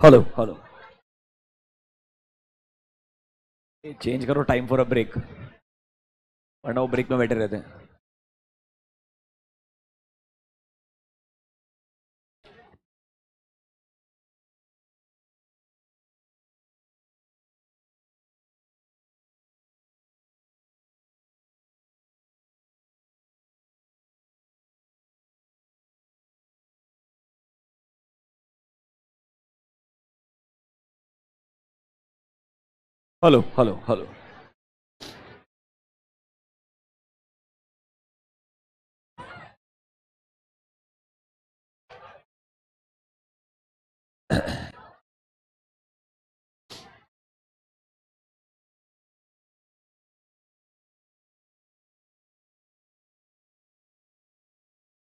Hello hello. Change करो time for a break, वरना वो ब्रेक में बैठे रहते हैं। Hello hello hello.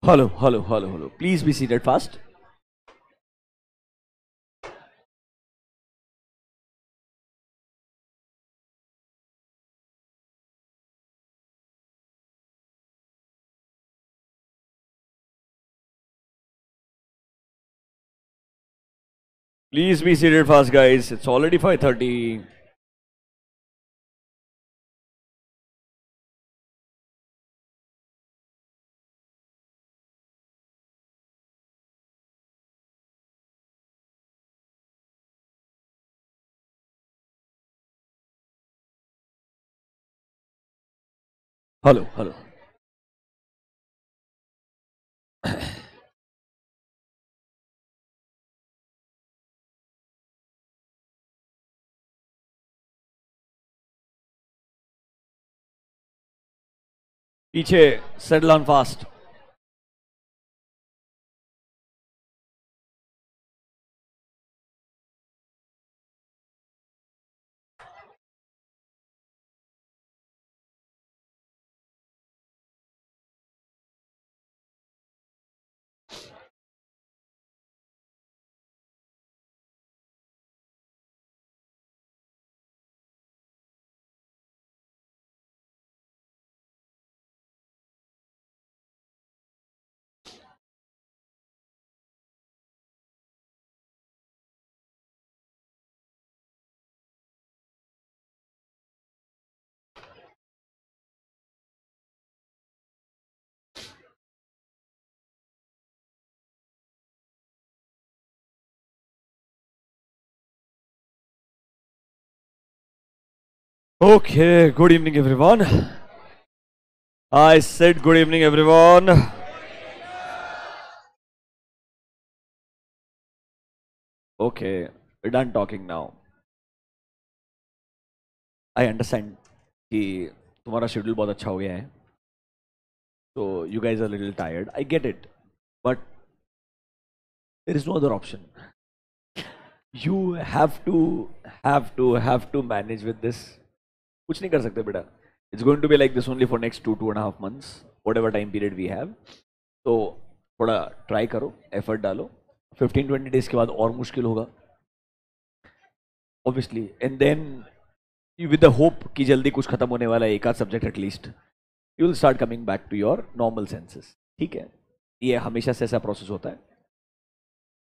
Hello hello hello hello, please be seated fast. Please be seated fast guys, it's already 5:30। Hello hello. पीछे settle on fast. Okay, good evening everyone. I said good evening everyone. Okay, we're done talking now. I understand कि तुम्हारा schedule बहुत अच्छा हो गया है, so you guys are a little tired. I get it, but there is no other option. You have to manage with this. कुछ नहीं कर सकते बेटा. It's going to be like this only for next 2.5 months, whatever time period we have. तो थोड़ा try करो, effort डालो. 15-20 days के बाद और मुश्किल होगा obviously, and then with the hope कि जल्दी कुछ खत्म होने वाला है, एक आध subject at least, you will start coming back to your normal senses. ठीक है, ये हमेशा से ऐसा प्रोसेस होता है.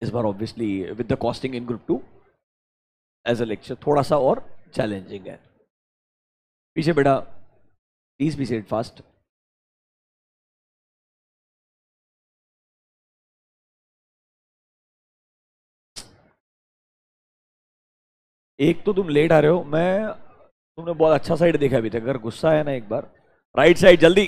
इस बार obviously with the costing in group 2 as a lecture थोड़ा सा और चैलेंजिंग है. पीछे बेटा प्लीज बी सेड फास्ट. एक तो तुम लेट आ रहे हो, मैं तुमने बहुत अच्छा साइड देखा अभी तक. अगर गुस्सा है ना, एक बार राइट साइड जल्दी.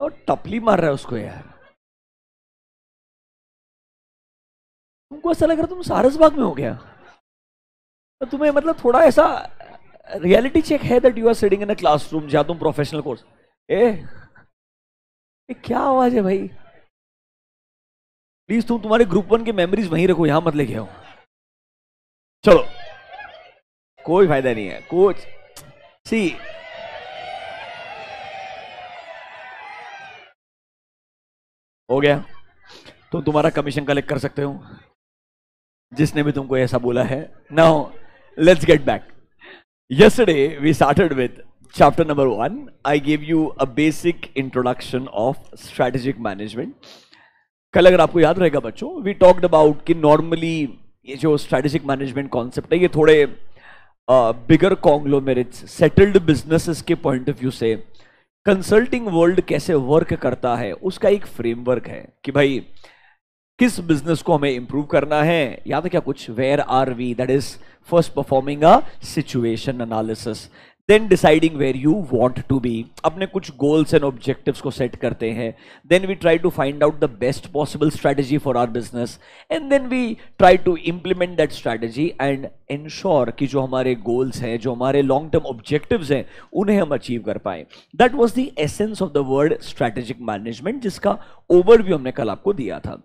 और टपली मार रहा है उसको यार. तुमको ऐसा लग रहा तुम सारसबाग में हो गया. तो तुम्हें मतलब थोड़ा ऐसा रियलिटी चेक है that you are sitting in a classroom जहां तुम प्रोफेशनल कोर्स. ए ये क्या आवाज है भाई. प्लीज तुम तुम्हारे ग्रुप 1 की मेमोरीज वहीं रखो, यहां मत लेके आओ. चलो, कोई फायदा नहीं है कोच. सी हो गया, तुम तुम्हारा कमीशन कलेक्ट कर सकते हो जिसने भी तुमको ऐसा बोला है. Now Let's get back. Yesterday, we started with chapter number 1. I gave you a basic introduction of strategic management. कल अगर आपको याद रहेगा बच्चों, we talked about कि normally ये जो strategic management concept है, ये थोड़े bigger conglomerates, settled businesses के point of view से कंसल्टिंग वर्ल्ड कैसे वर्क करता है उसका एक फ्रेमवर्क है कि भाई किस बिजनेस को हमें इंप्रूव करना है, याद है क्या कुछ, where are we, that is first performing a situation analysis, then deciding where you want to be, अपने कुछ गोल्स एंड ऑब्जेक्टिव्स को सेट करते हैं, then we try to find out the best possible strategy for our business and then we try to implement that strategy and ensure कि जो हमारे goals हैं, जो हमारे लॉन्ग टर्म ऑब्जेक्टिव्स हैं, उन्हें हम अचीव कर पाए. That was the essence of the word strategic management, जिसका ओवरव्यू हमने कल आपको दिया था.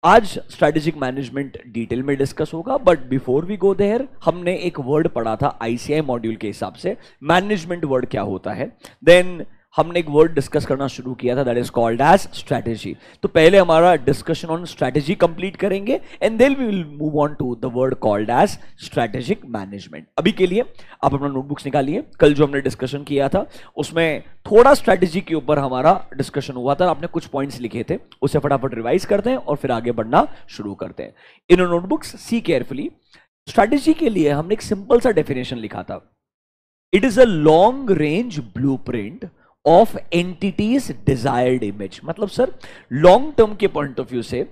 आज स्ट्रेटेजिक मैनेजमेंट डिटेल में डिस्कस होगा, but before we go there हमने एक वर्ड पढ़ा था आईसीआई मॉड्यूल के हिसाब से, मैनेजमेंट वर्ड क्या होता है. देन हमने एक वर्ड डिस्कस करना शुरू किया था, that is called as strategy. तो पहले हमारा डिस्कशन ऑन स्ट्रेटेजी कंप्लीट करेंगे and then we will move on to the word called as strategic management. अभी के लिए आप अपना नोटबुक्स निकालिए. कल जो हमने डिस्कशन किया था उसमें थोड़ा स्ट्रेटेजी के ऊपर हमारा डिस्कशन हुआ था, आपने कुछ पॉइंट्स लिखे थे, उसे फटाफट रिवाइज करते हैं और फिर आगे बढ़ना शुरू करते हैं. इन नोटबुक्स सी केयरफुली. स्ट्रेटेजी के लिए हमने एक सिंपल सा डेफिनेशन लिखा था. It is a long range blueprint of entities desired image. मतलब सर लॉन्ग टर्म के पॉइंट ऑफ व्यू से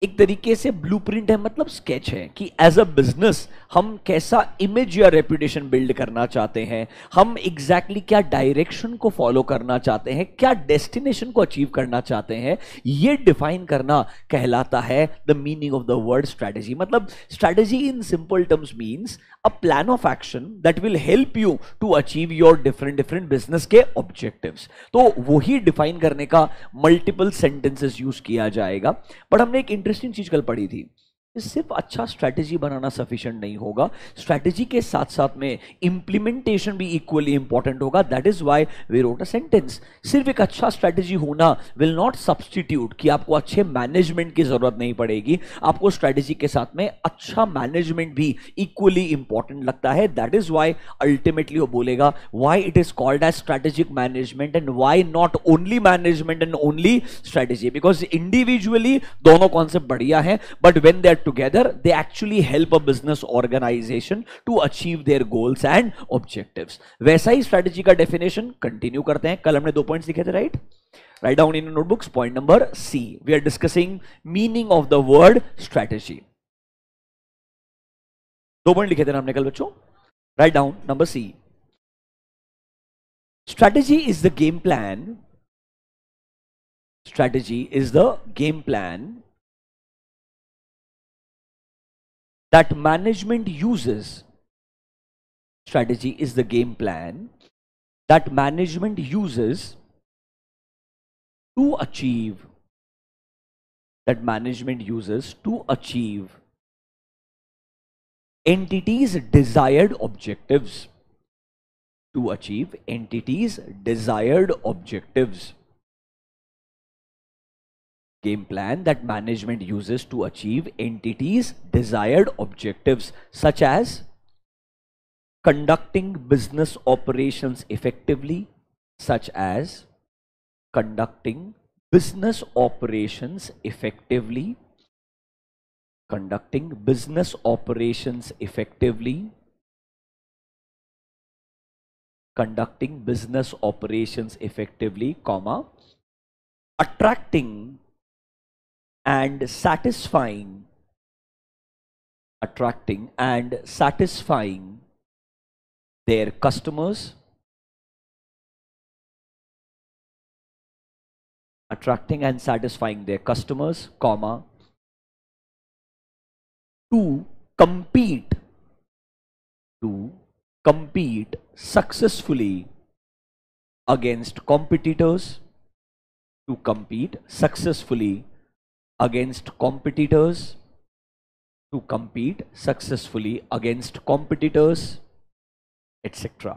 एक तरीके से ब्लूप्रिंट है, मतलब स्केच है कि एज अ बिजनेस हम कैसा इमेज या रेपुटेशन बिल्ड करना चाहते हैं, हम एग्जैक्टली क्या डायरेक्शन को फॉलो करना चाहते हैं, क्या डेस्टिनेशन को अचीव करना चाहते हैं, ये डिफाइन करना कहलाता है the meaning of the word strategy. मतलब strategy in simple terms means a plan of action that will help you to achieve your different business के ऑब्जेक्टिव्स. तो वही डिफाइन करने का मल्टीपल सेंटेंसेस यूज किया जाएगा. बट हमने एक इंटरेस्टिंग चीज कल पढ़ी थी, सिर्फ अच्छा स्ट्रैटेजी बनाना सफिशिएंट नहीं होगा, स्ट्रैटेजी के साथ साथ में इंप्लीमेंटेशन भी इक्वली इंपॉर्टेंट होगा. That is why we wrote a sentence. सिर्फ एक अच्छा स्ट्रैटेजी होना विल नॉट सब्स्टिट्यूट कि आपको अच्छे मैनेजमेंट की जरूरत नहीं पड़ेगी, आपको स्ट्रैटेजी के साथ में अच्छा मैनेजमेंट भी इक्वली इंपॉर्टेंट लगता है. दैट इज व्हाई अल्टीमेटली वो बोलेगा why it is called as strategic management and why not only management and only strategy. Because individually दोनों कॉन्सेप्ट बढ़िया है, but when they together they actually help a business organization to achieve their goals and objectives. वैसा ही strategy का definition continue करते हैं. कल हमने 2 पॉइंट्स लिखे थे, right? Write down in notebooks. Point number C, we are discussing meaning of the word strategy. 2 point लिखे थे ना हमने कल बच्चों. Write down number C. Strategy is the game plan. Strategy is the game plan that management uses. Strategy is the game plan that management uses to achieve, that management uses to achieve entities' desired objectives, to achieve entities' desired objectives. Game plan that management uses to achieve entities' desired objectives, such as conducting business operations effectively, such as conducting business operations effectively, conducting business operations effectively, conducting business operations effectively, comma, attracting and satisfying their customers, attracting and satisfying their customers, comma, to compete successfully against competitors, to compete successfully against competitors, to compete successfully against competitors, etc.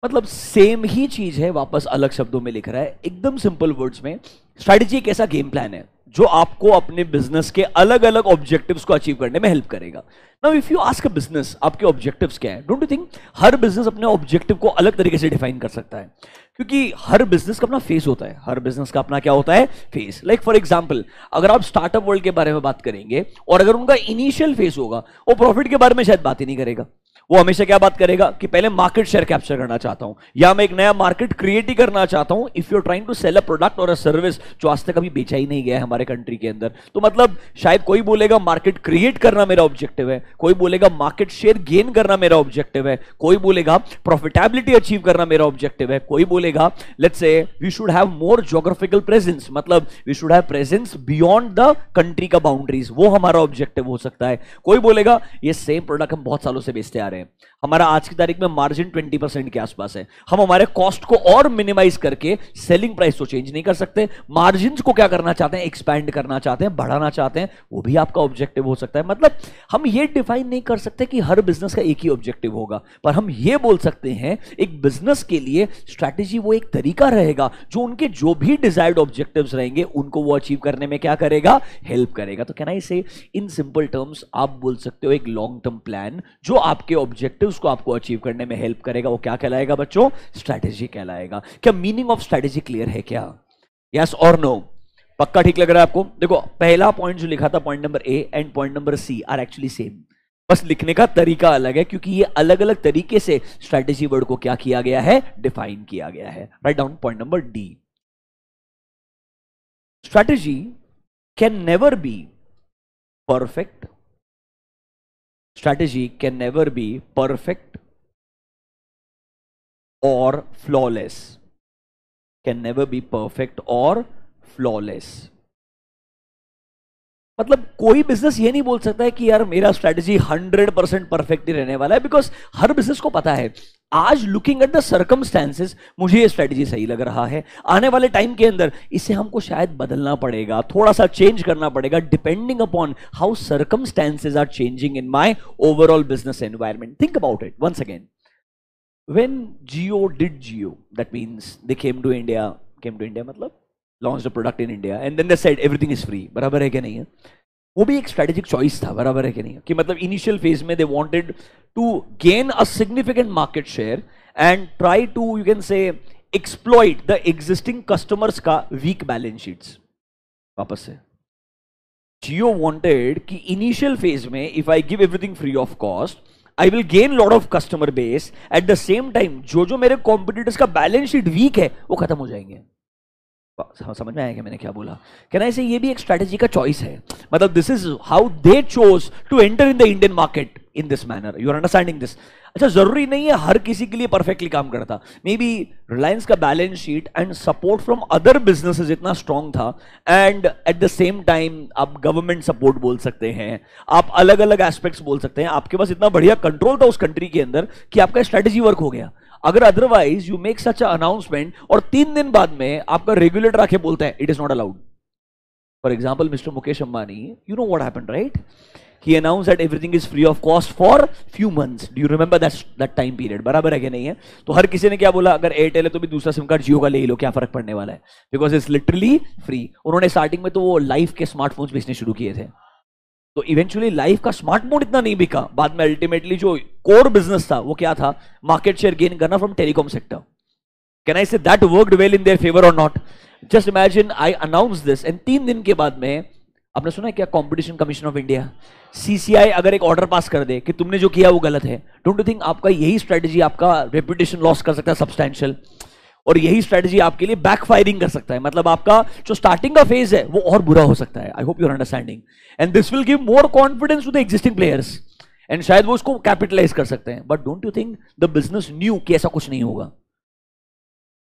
मतलब same ही चीज है, वापस अलग शब्दों में लिख रहा है. एकदम सिंपल वर्ड्स में स्ट्रैटेजी एक ऐसा गेम प्लान है जो आपको अपने बिजनेस के अलग अलग ऑब्जेक्टिव्स को अचीव करने में हेल्प करेगा। Now if you ask a business आपके ऑब्जेक्टिव्स क्या है, don't you think her business अपने ऑब्जेक्टिव को अलग तरीके से डिफाइन कर सकता है, क्योंकि हर बिजनेस का अपना फेस होता है, हर बिजनेस का अपना क्या होता है, फेस। लाइक फॉर एग्जांपल, अगर आप स्टार्टअप वर्ल्ड के बारे में बात करेंगे और अगर उनका इनिशियल फेस होगा, वो प्रॉफिट के बारे में शायद बात ही नहीं करेगा। वो हमेशा क्या बात करेगा कि पहले मार्केट शेयर कैप्चर करना चाहता हूं, या मैं एक नया मार्केट क्रिएट ही करना चाहता हूं। If you are trying to sell a product और अ सर्विस जो आज तक कभी बेचा ही नहीं गया है हमारे कंट्री के अंदर, तो मतलब शायद कोई बोलेगा मार्केट क्रिएट करना मेरा ऑब्जेक्टिव है, कोई बोलेगा मार्केट शेयर गेन करना मेरा ऑब्जेक्टिव है, कोई बोलेगा प्रॉफिटेबिलिटी अचीव करना मेरा ऑब्जेक्टिव है, कोई बोलेगा let's say we should have more geographical presence, मतलब we should have presence beyond the country का बाउंड्रीज, वो हमारा ऑब्जेक्टिव हो सकता है। कोई बोलेगा ये सेम प्रोडक्ट हम बहुत सालों से बेचते आ रहे हैं, हमारा आज की तारीख में मार्जिन 20% के आसपास है, हम हमारे कॉस्ट को और मिनिमाइज करके सेलिंग प्राइस को चेंज नहीं कर सकते, मार्जिन को क्या करना चाहते हैं, एक्सपैंड करना चाहते हैं, बढ़ाना चाहते हैं, वो भी आपका ऑब्जेक्टिव हो सकता है। मतलब हम ये डिफाइन नहीं कर सकते कि हर बिजनेस का एक ही ऑब्जेक्टिव होगा, पर हम ये बोल सकते हैं एक बिजनेस के लिए स्ट्रैटेजी वो एक तरीका रहेगा जो उनके जो भी डिजायर्ड ऑब्जेक्टिव्स रहेंगे उनको वो अचीव करने में क्या करेगा, हेल्प करेगा। तो कैन आई से इन सिंपल टर्म्स आप बोल सकते हो एक लॉन्ग टर्म प्लान जो आपके ऑब्जेक्टिव्स को आपको अचीव करने में हेल्प करेगा, वो क्या कहलाएगा बच्चों, स्ट्रैटेजी कहलाएगा। क्या मीनिंग ऑफ स्ट्रैटेजी क्लियर है क्या? यस और नो? पक्का ठीक लग रहा है आपको? देखो पहला पॉइंट जो लिखा था point number A and point number C are actually same, बस लिखने का तरीका अलग है, क्योंकि ये अलग अलग तरीके से स्ट्रैटेजी वर्ड को क्या किया गया है, डिफाइन किया गया है। Right down point number D, strategy can never be perfect, strategy can never be perfect or flawless, can never be perfect or flawless। मतलब कोई बिजनेस ये नहीं बोल सकता है कि यार मेरा स्ट्रैटेजी 100% परफेक्ट ही रहने वाला है, बिकॉज हर बिजनेस को पता है आज लुकिंग एट द सर्कमस्टेंसेस मुझे ये स्ट्रैटेजी सही लग रहा है, आने वाले टाइम के अंदर इसे हमको शायद बदलना पड़ेगा, थोड़ा सा चेंज करना पड़ेगा depending upon how circumstances are changing in my overall business environment. Think about it once again, when Jio did Jio, that means they came to India मतलब launch the product in India and then they said everything is free, बराबर है क्या नहीं है? वो भी एक strategic choice था, बराबर है कि नहीं? कि मतलब इनिशियल फेज में they wanted to gain a significant market share and try to you can say exploit the existing customers का वीक बैलेंस शीट्स। वापस से जियो वांटेड कि इनिशियल फेज में if I give everything free of cost I will gain lot of customer base, at the same time जो मेरे competitors का balance sheet week है वो खत्म हो जाएंगे। समझ में आया कि मैंने क्या बोला? कहना ऐसे ये भी एक स्ट्रैटेजी का चॉइस है, मतलब this is how they chose to enter in the Indian market in this manner. You are understanding this? अच्छा, जरूरी नहीं है हर किसी के लिए परफेक्टली काम करता, मे बी रिलायंस का balance sheet and support from other businesses इतना स्ट्रांग था, and eight the same time आप गवर्नमेंट सपोर्ट बोल सकते हैं, आप अलग अलग एस्पेक्ट्स बोल सकते हैं, आपके पास इतना बढ़िया कंट्रोल था उस कंट्री के अंदर कि आपका स्ट्रैटेजी वर्क हो गया। अगर otherwise you make such announcement और 3 दिन बाद में आपका रेगुलेटर आके बोलता है it is not allowed. For example mister Mukesh Ambani, you know what happened right? He announced that everything is free of cost for few months. Do you remember that time period? बराबर है क्या नहीं है? तो हर किसी ने क्या बोला, अगर एयरटेल है तो भी दूसरा सिम कार्ड जियो का ले लो, क्या फर्क पड़ने वाला है, बिकॉज इट्स लिटरली फ्री। उन्होंने स्टार्टिंग में तो वो लाइफ के स्मार्टफोन्स बेचने शुरू किए थे, तो इवेंचुअली लाइफ का स्मार्टफोन इतना नहीं बिका, बाद में अल्टीमेटली जो कोर बिजनेस था वो क्या था, मार्केट शेयर गेन करना from telecom sector. Can I say that worked well in their favour or not? Just imagine I announce this and 3 दिन के बाद में आपने सुना है क्या, competition commission of India CCI अगर एक ऑर्डर पास कर दे कि तुमने जो किया वो गलत है, डोंट यू थिंक आपका यही स्ट्रेटजी आपका रेपुटेशन लॉस कर सकता है सब्सटैंशियल, और यही स्ट्रेटजी आपके लिए बैकफायरिंग कर सकता है, मतलब आपका जो स्टार्टिंग का फेज है वो और बुरा हो सकता है। I hope you are understanding, and this will give more confidence to the existing players, एंड शायद वो उसको कैपिटलाइज कर सकते हैं, but don't you think the business knew कि ऐसा कुछ नहीं होगा?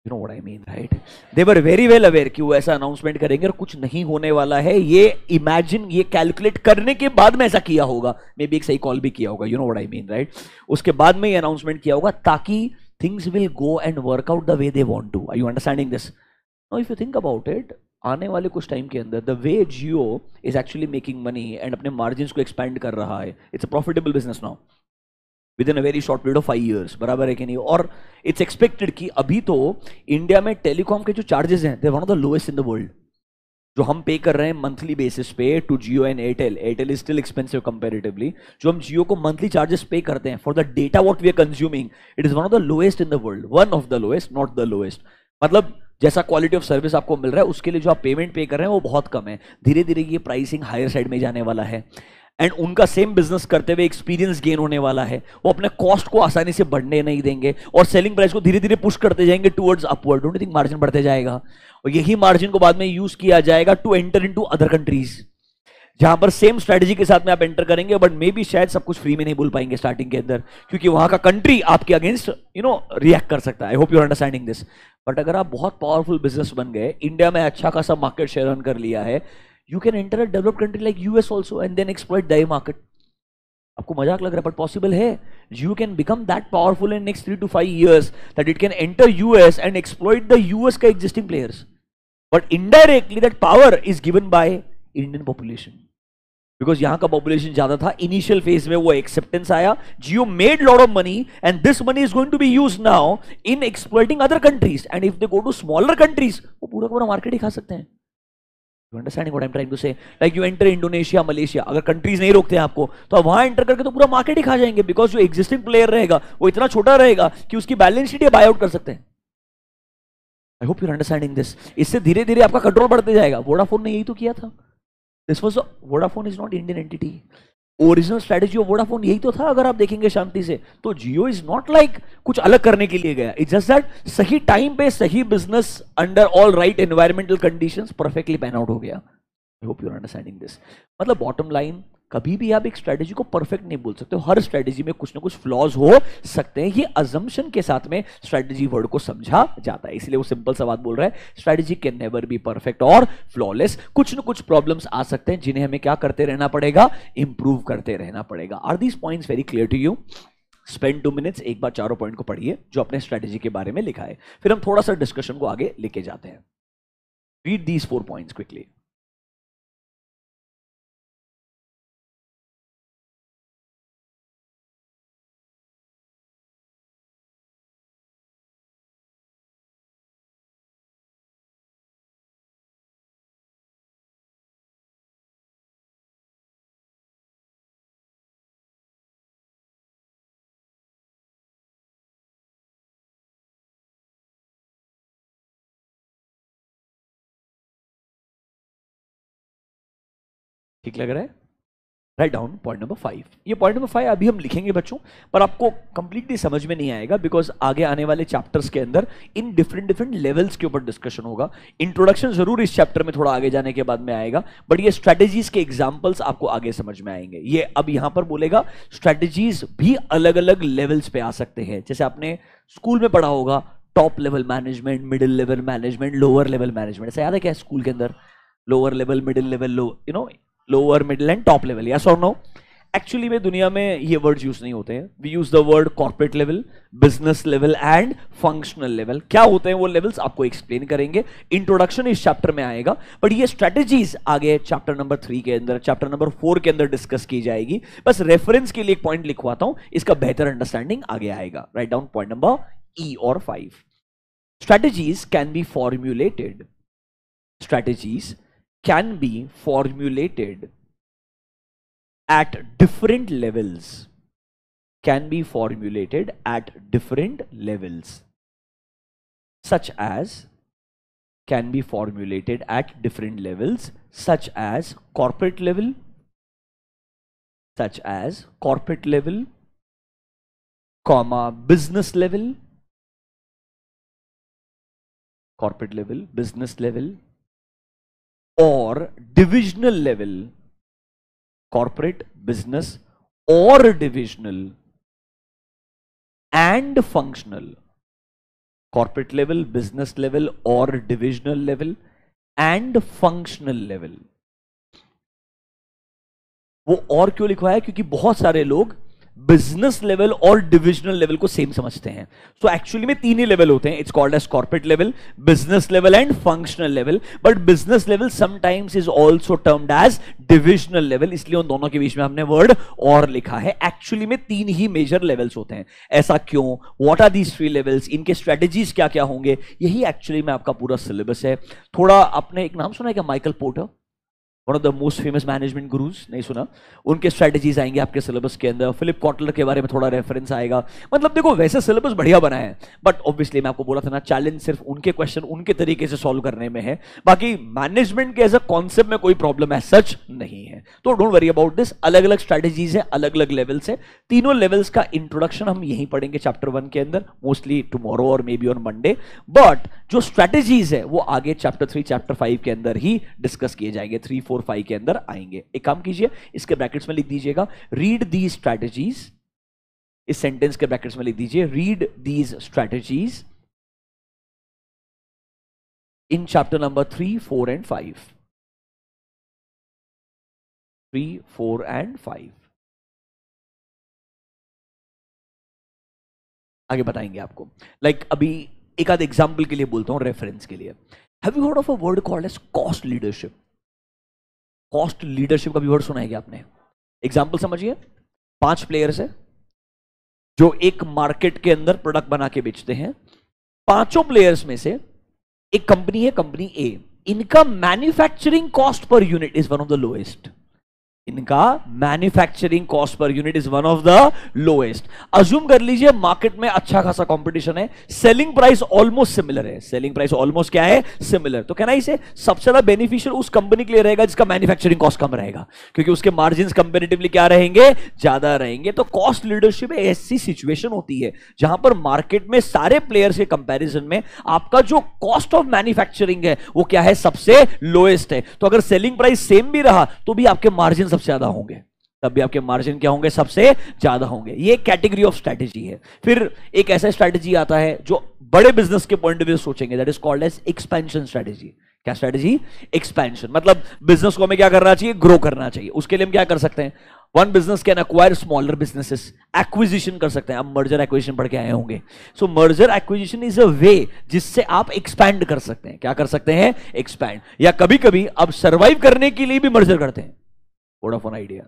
You know what I mean, right? They were very well aware कि वो ऐसा अनाउंसमेंट करेंगे और कुछ नहीं होने वाला है, ये इमेजिन, ये कैलकुलेट करने के बाद में ऐसा किया होगा, मे बी एक सही कॉल भी किया होगा, you know what I mean, right? उसके बाद में ये अनाउंसमेंट किया होगा ताकि things will go and work out the way they want to. Are you understanding this? Now if you think about it, आने वाले कुछ टाइम के अंदर the way Jio is actually making money and अपने margins को expand कर रहा है, it's a profitable business now within a very short period of 5 years, बराबर है कि नहीं? और इट्स एक्सपेक्टेड कि अभी तो इंडिया में टेलीकॉम के जो चार्जेस हैं, they one of the lowest in the world. जो हम पे कर रहे हैं मंथली बेसिस पे to Jio and Airtel, Airtel is still expensive comparatively, जो हम जियो को मंथली चार्जेस पे करते हैं for the data what we are consuming, it is one of the lowest in the world, one of the lowest, not the lowest. मतलब जैसा quality of service आपको मिल रहा है उसके लिए जो आप पेमेंट पे कर रहे हैं वो बहुत कम है। धीरे धीरे ये प्राइसिंग हायर साइड में जाने वाला है एंड उनका सेम बिजनेस करते हुए एक्सपीरियंस गेन होने वाला है। वो अपने कॉस्ट को आसानी से बढ़ने नहीं देंगे और सेलिंग प्राइस को धीरे धीरे पुश करते जाएंगे towards upward. Don't you think margin बढ़ते जाएगा और यही मार्जिन को बाद में यूज किया जाएगा to enter into other countries, जहां पर सेम स्ट्रेटजी के साथ में आप एंटर करेंगे बट मे बी शायद सब कुछ फ्री में नहीं बोल पाएंगे स्टार्टिंग के अंदर, क्योंकि वहां का कंट्री आपके अगेंस्ट रिएक्ट कर सकता है। I hope you are understanding this. But अगर आप बहुत पावरफुल बिजनेस बन गए, इंडिया में अच्छा खासा मार्केट शेयर रन कर लिया है, you can enter a developed country like US also and then exploit the market. आपको मजाक लग रहा है बट पॉसिबल है। You can become that powerful in next 3 to 5 years that it can enter US and exploit the US का existing players, but indirectly that power is given by Indian population, because यहां का population ज्यादा था। Initial phase में वो acceptance आया, Jio made lot of money and this money is going to be used now in exploiting other countries and if they go to smaller countries वो पूरा का पूरा मार्केट ही खा सकते हैं। You understanding what I'm trying to say? Like you enter Indonesia, Malaysia, अगर countries नहीं रोकते हैं आपको तो आप वहां एंटर करके तो पूरा मार्केट ही खा जाएंगे, बिकॉज जो एग्जिस्टिंग प्लेयर रहेगा वो इतना छोटा रहेगा कि उसकी बैलेंस शीट बाय आउट कर सकते हैं। I hope you are understanding this. इससे धीरे धीरे आपका कंट्रोल बढ़ते जाएगा। वोडाफोन ने यही तो किया था। This was Vodafone is not Indian entity. Original strategy of Vodafone यही तो था। अगर आप देखेंगे शांति से तो जियो इज नॉट लाइक कुछ अलग करने के लिए गया, इट्स जस्ट दैट सही टाइम पे सही business under all right environmental conditions perfectly pan out हो गया। I hope you are understanding this. मतलब बॉटम लाइन, कभी भी आप एक स्ट्रेटेजी को परफेक्ट नहीं बोल सकते हो। हर स्ट्रेटेजी में कुछ ना कुछ फ्लॉज हो सकते हैं। ये अजम्पशन के साथ में स्ट्रेटेजी वर्ड को समझा जाता है, इसलिए वो सिंपल सा बात बोल रहा है, strategy can never be perfect और फ्लॉलेस। कुछ ना कुछ प्रॉब्लम्स आ सकते हैं जिन्हें हमें क्या करते रहना पड़ेगा, इंप्रूव करते रहना पड़ेगा। Are these points very clear to you? Spend 2 minutes एक बार चारों पॉइंट को पढ़िए जो अपने स्ट्रेटेजी के बारे में लिखा है, फिर हम थोड़ा सा डिस्कशन को आगे लेके जाते हैं। Read these 4 points quickly. ठीक लग रहा है? Right down point number 5। ये पॉइंट नंबर 5 अभी हम लिखेंगे बच्चों, पर आपको कंप्लीटली समझ में नहीं आएगा बिकॉज आगे आने वाले चैप्टर्स के अंदर इन डिफरेंट डिफरेंट लेवल्स के ऊपर डिस्कशन होगा। इंट्रोडक्शन जरूर इस चैप्टर में थोड़ा आगे जाने के बाद में आएगा, बट ये स्ट्रेटेजीज के एग्जांपल्स आपको आगे समझ में आएंगे। ये अब यहां पर बोलेगा स्ट्रेटेजीज भी अलग अलग लेवल्स पे आ सकते हैं। जैसे आपने स्कूल में पढ़ा होगा top level management, middle level management, lower level management, ऐसा याद है क्या स्कूल के अंदर? Lower level, middle level, lower, middle and top level, yes और नो? एक्चुअली में दुनिया में ये वर्ड्स यूज नहीं होते हैं। We use the word corporate level, business level and functional level. क्या होते हैं वो लेवल्स आपको एक्सप्लेन करेंगे, इंट्रोडक्शन इस चैप्टर में आएगा, बट ये स्ट्रेटेजीज आगे चैप्टर नंबर 3 के अंदर, चैप्टर नंबर 4 के अंदर डिस्कस की जाएगी। बस रेफरेंस के लिए एक पॉइंट लिखवाता हूं, इसका बेहतर अंडरस्टैंडिंग आगे आएगा। राइट डाउन पॉइंट नंबर ई और 5। Strategies can be formulated, strategies can be formulated at different levels, can be formulated at different levels, such as can be formulated at different levels such as corporate level, such as corporate level, comma business level, corporate level, business level, और divisional level, corporate, business और divisional and functional, corporate level, business level और divisional level and functional level. वो और क्यों लिखवाया? क्योंकि बहुत सारे लोग बिजनेस लेवल और डिविजनल लेवल को सेम समझते हैं. सो एक्चुअली में तीन ही लेवल होते हैं. It's called as corporate level, business level and functional level. But business level sometimes is also termed as divisional level, इसलिए उन दोनों के बीच में हमने वर्ड और लिखा है. एक्चुअली में तीन ही मेजर लेवल्स होते हैं. ऐसा क्यों? What are these three levels? इनके स्ट्रेटेजीज क्या क्या होंगे? यही एक्चुअली में आपका पूरा सिलेबस है. थोड़ा आपने एक नाम सुना है क्या? Michael Porter, one of the most famous management gurus. नहीं सुना? उनके स्ट्रेटजीज आएंगे आपके सिलेबस के अंदर. फिलिप कॉटलर के बारे में थोड़ा रेफरेंस आएगा. मतलब देखो, वैसे सिलेबस बढ़िया बना है, बट ऑब्वियसली मैं आपको बोला था ना, चैलेंज सिर्फ उनके क्वेश्चन उनके तरीके से सॉल्व करने में है. बाकी मैनेजमेंट के एज अ कॉन्सेप्ट में कोई प्रॉब्लम है सच नहीं है. तो डोंट वरी अबाउट दिस. अलग अलग स्ट्रेटजीज है, अलग अलग लेवल्स है. तीनों लेवल्स का इंट्रोडक्शन हम यहीं पढ़ेंगे चैप्टर 1 के अंदर, मोस्टली टुमारो और may be on Monday. But जो स्ट्रेटजीज है वो आगे चैप्टर 3 चैप्टर 5 के अंदर ही डिस्कस किए जाएंगे. 3 4 5 के अंदर आएंगे. एक काम कीजिए, इसके ब्रैकेट्स में लिख दीजिएगा, रीड दीज स्ट्रैटेजीज. इस सेंटेंस के ब्रैकेट्स में लिख दीजिए, read these strategies in chapter number 3 4 and 5. 3 4 and 5 आगे बताएंगे आपको. लाइक अभी एक आध एग्जाम्पल के लिए बोलता हूं, रेफरेंस के लिए. Have you heard of a word called as cost leadership? Cost leadership का भी वर्ड सुना है क्या आपने? एग्जाम्पल समझिए. 5 प्लेयर्स है जो एक मार्केट के अंदर प्रोडक्ट बना के बेचते हैं. 5 प्लेयर्स में से एक कंपनी है, कंपनी ए. इनका manufacturing cost per unit is one of the lowest. इनका manufacturing cost per unit is one of the lowest. Assume कर लीजिए मार्केट में अच्छा खासा कंपटीशन है, सेलिंग प्राइस ऑलमोस्ट सिमिलर है. सेलिंग प्राइस ऑलमोस्ट क्या है? सिमिलर. तो कहना इसे सबसे ज्यादा बेनिफिशियल उस कंपनी के लिए रहेगा जिसका मैन्युफैक्चरिंग कॉस्ट कम रहेगा, क्योंकि उसके मार्जिन कंपेरेटिवली क्या रहेंगे? ज्यादा रहेंगे. तो कॉस्ट लीडरशिप ऐसी सिचुएशन होती है जहां पर मार्केट में सारे प्लेयर्स के कंपैरिजन में आपका जो कॉस्ट ऑफ मैन्युफैक्चरिंग है वो क्या है? सबसे लोएस्ट है. तो अगर सेलिंग प्राइस सेम भी रहा तो भी आपके मार्जिन सबसे ज्यादा होंगे, तब भी आपके मार्जिन क्या होंगे? सबसे ज्यादा होंगे. ये कैटेगरी ऑफ स्ट्रेटेजी है. फिर एक ऐसा स्ट्रेटेजी आता है जो बड़े बिजनेस के पॉइंट ऑफ व्यू सोचेंगे, that is called as expansion strategy. क्या स्ट्रेटेजी? एक्सपेंशन. मतलब बिजनेस को हमें क्या करना चाहिए? ग्रो करना चाहिए. उसके लिए हम क्या कर सकते हैं? One business can acquire smaller businesses. Acquisition कर सकते हैं. आप मर्जर एक्विजिशन पढ़ के आए होंगे. सो मर्जर एक्विजिशन इज अ वे जिससे आप एक्सपैंड कर सकते हैं. क्या कर सकते हैं? एक्सपैंड. या कभी कभी आप सर्वाइव करने के लिए भी मर्जर करते हैं. Vodafone idea.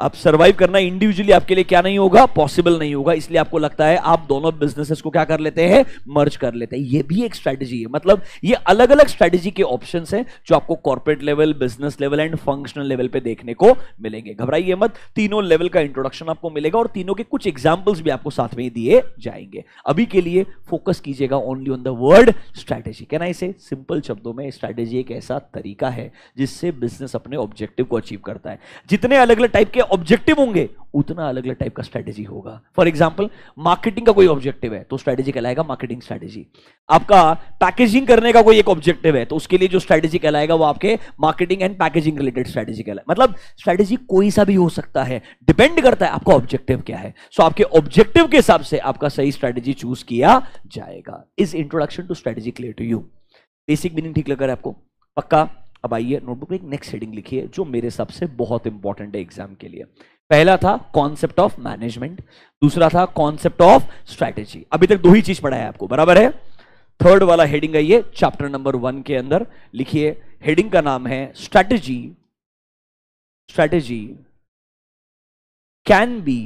आप सर्वाइव करना इंडिविजुअली आपके लिए क्या नहीं होगा? पॉसिबल नहीं होगा. इसलिए आपको लगता है आप दोनों बिजनेसेस को क्या कर लेते हैं? मर्ज कर लेते हैं. ये भी एक स्ट्रेटजी है. मतलब ये अलग अलग स्ट्रेटजी के ऑप्शंस हैं जो आपको corporate level, business level and functional level पे देखने को मिलेंगे. घबराइए मत, तीनों लेवल का इंट्रोडक्शन आपको मिलेगा और तीनों के कुछ एग्जांपल्स भी आपको साथ में दिए जाएंगे. अभी के लिए फोकस कीजिएगा only on the word strategy. कहना इसे सिंपल शब्दों में, स्ट्रेटजी एक ऐसा तरीका है जिससे बिजनेस अपने ऑब्जेक्टिव को अचीव करता है. जितने अलग अलग टाइप के ऑब्जेक्टिव होंगे उतना अलग अलग टाइप का स्ट्रेटेजी होगा. फॉर एग्जांपल, मार्केटिंग का कोई ऑब्जेक्टिव है तो स्ट्रेटेजी कहलाएगा मार्केटिंग स्ट्रेटेजी. आपका पैकेजिंग करने का कोई एक ऑब्जेक्टिव है तो उसके लिए जो स्ट्रेटेजी कहलाएगा वो आपके marketing and packaging related strategy कहलाएगा. मतलब स्ट्रेटेजी कोई सा भी हो सकता है, डिपेंड करता है आपका ऑब्जेक्टिव क्या है. सो आपके ऑब्जेक्टिव के हिसाब से आपका सही स्ट्रेटेजी चूज किया जाएगा. Is introduction to strategy clear to you? Basic meaning ठीक लग रहा है आपको? पक्का? अब आइए नोटबुक में एक नेक्स्ट हेडिंग लिखिए जो मेरे हिसाब से बहुत इंपॉर्टेंट है एग्जाम के लिए. पहला था कॉन्सेप्ट ऑफ मैनेजमेंट, दूसरा था कॉन्सेप्ट ऑफ स्ट्रेटेजी. अभी तक दो ही चीज पढ़ा है आपको, बराबर है? थर्ड वाला हेडिंग है ये चैप्टर नंबर 1 के अंदर. लिखिए, हेडिंग का नाम है strategy. Strategy can be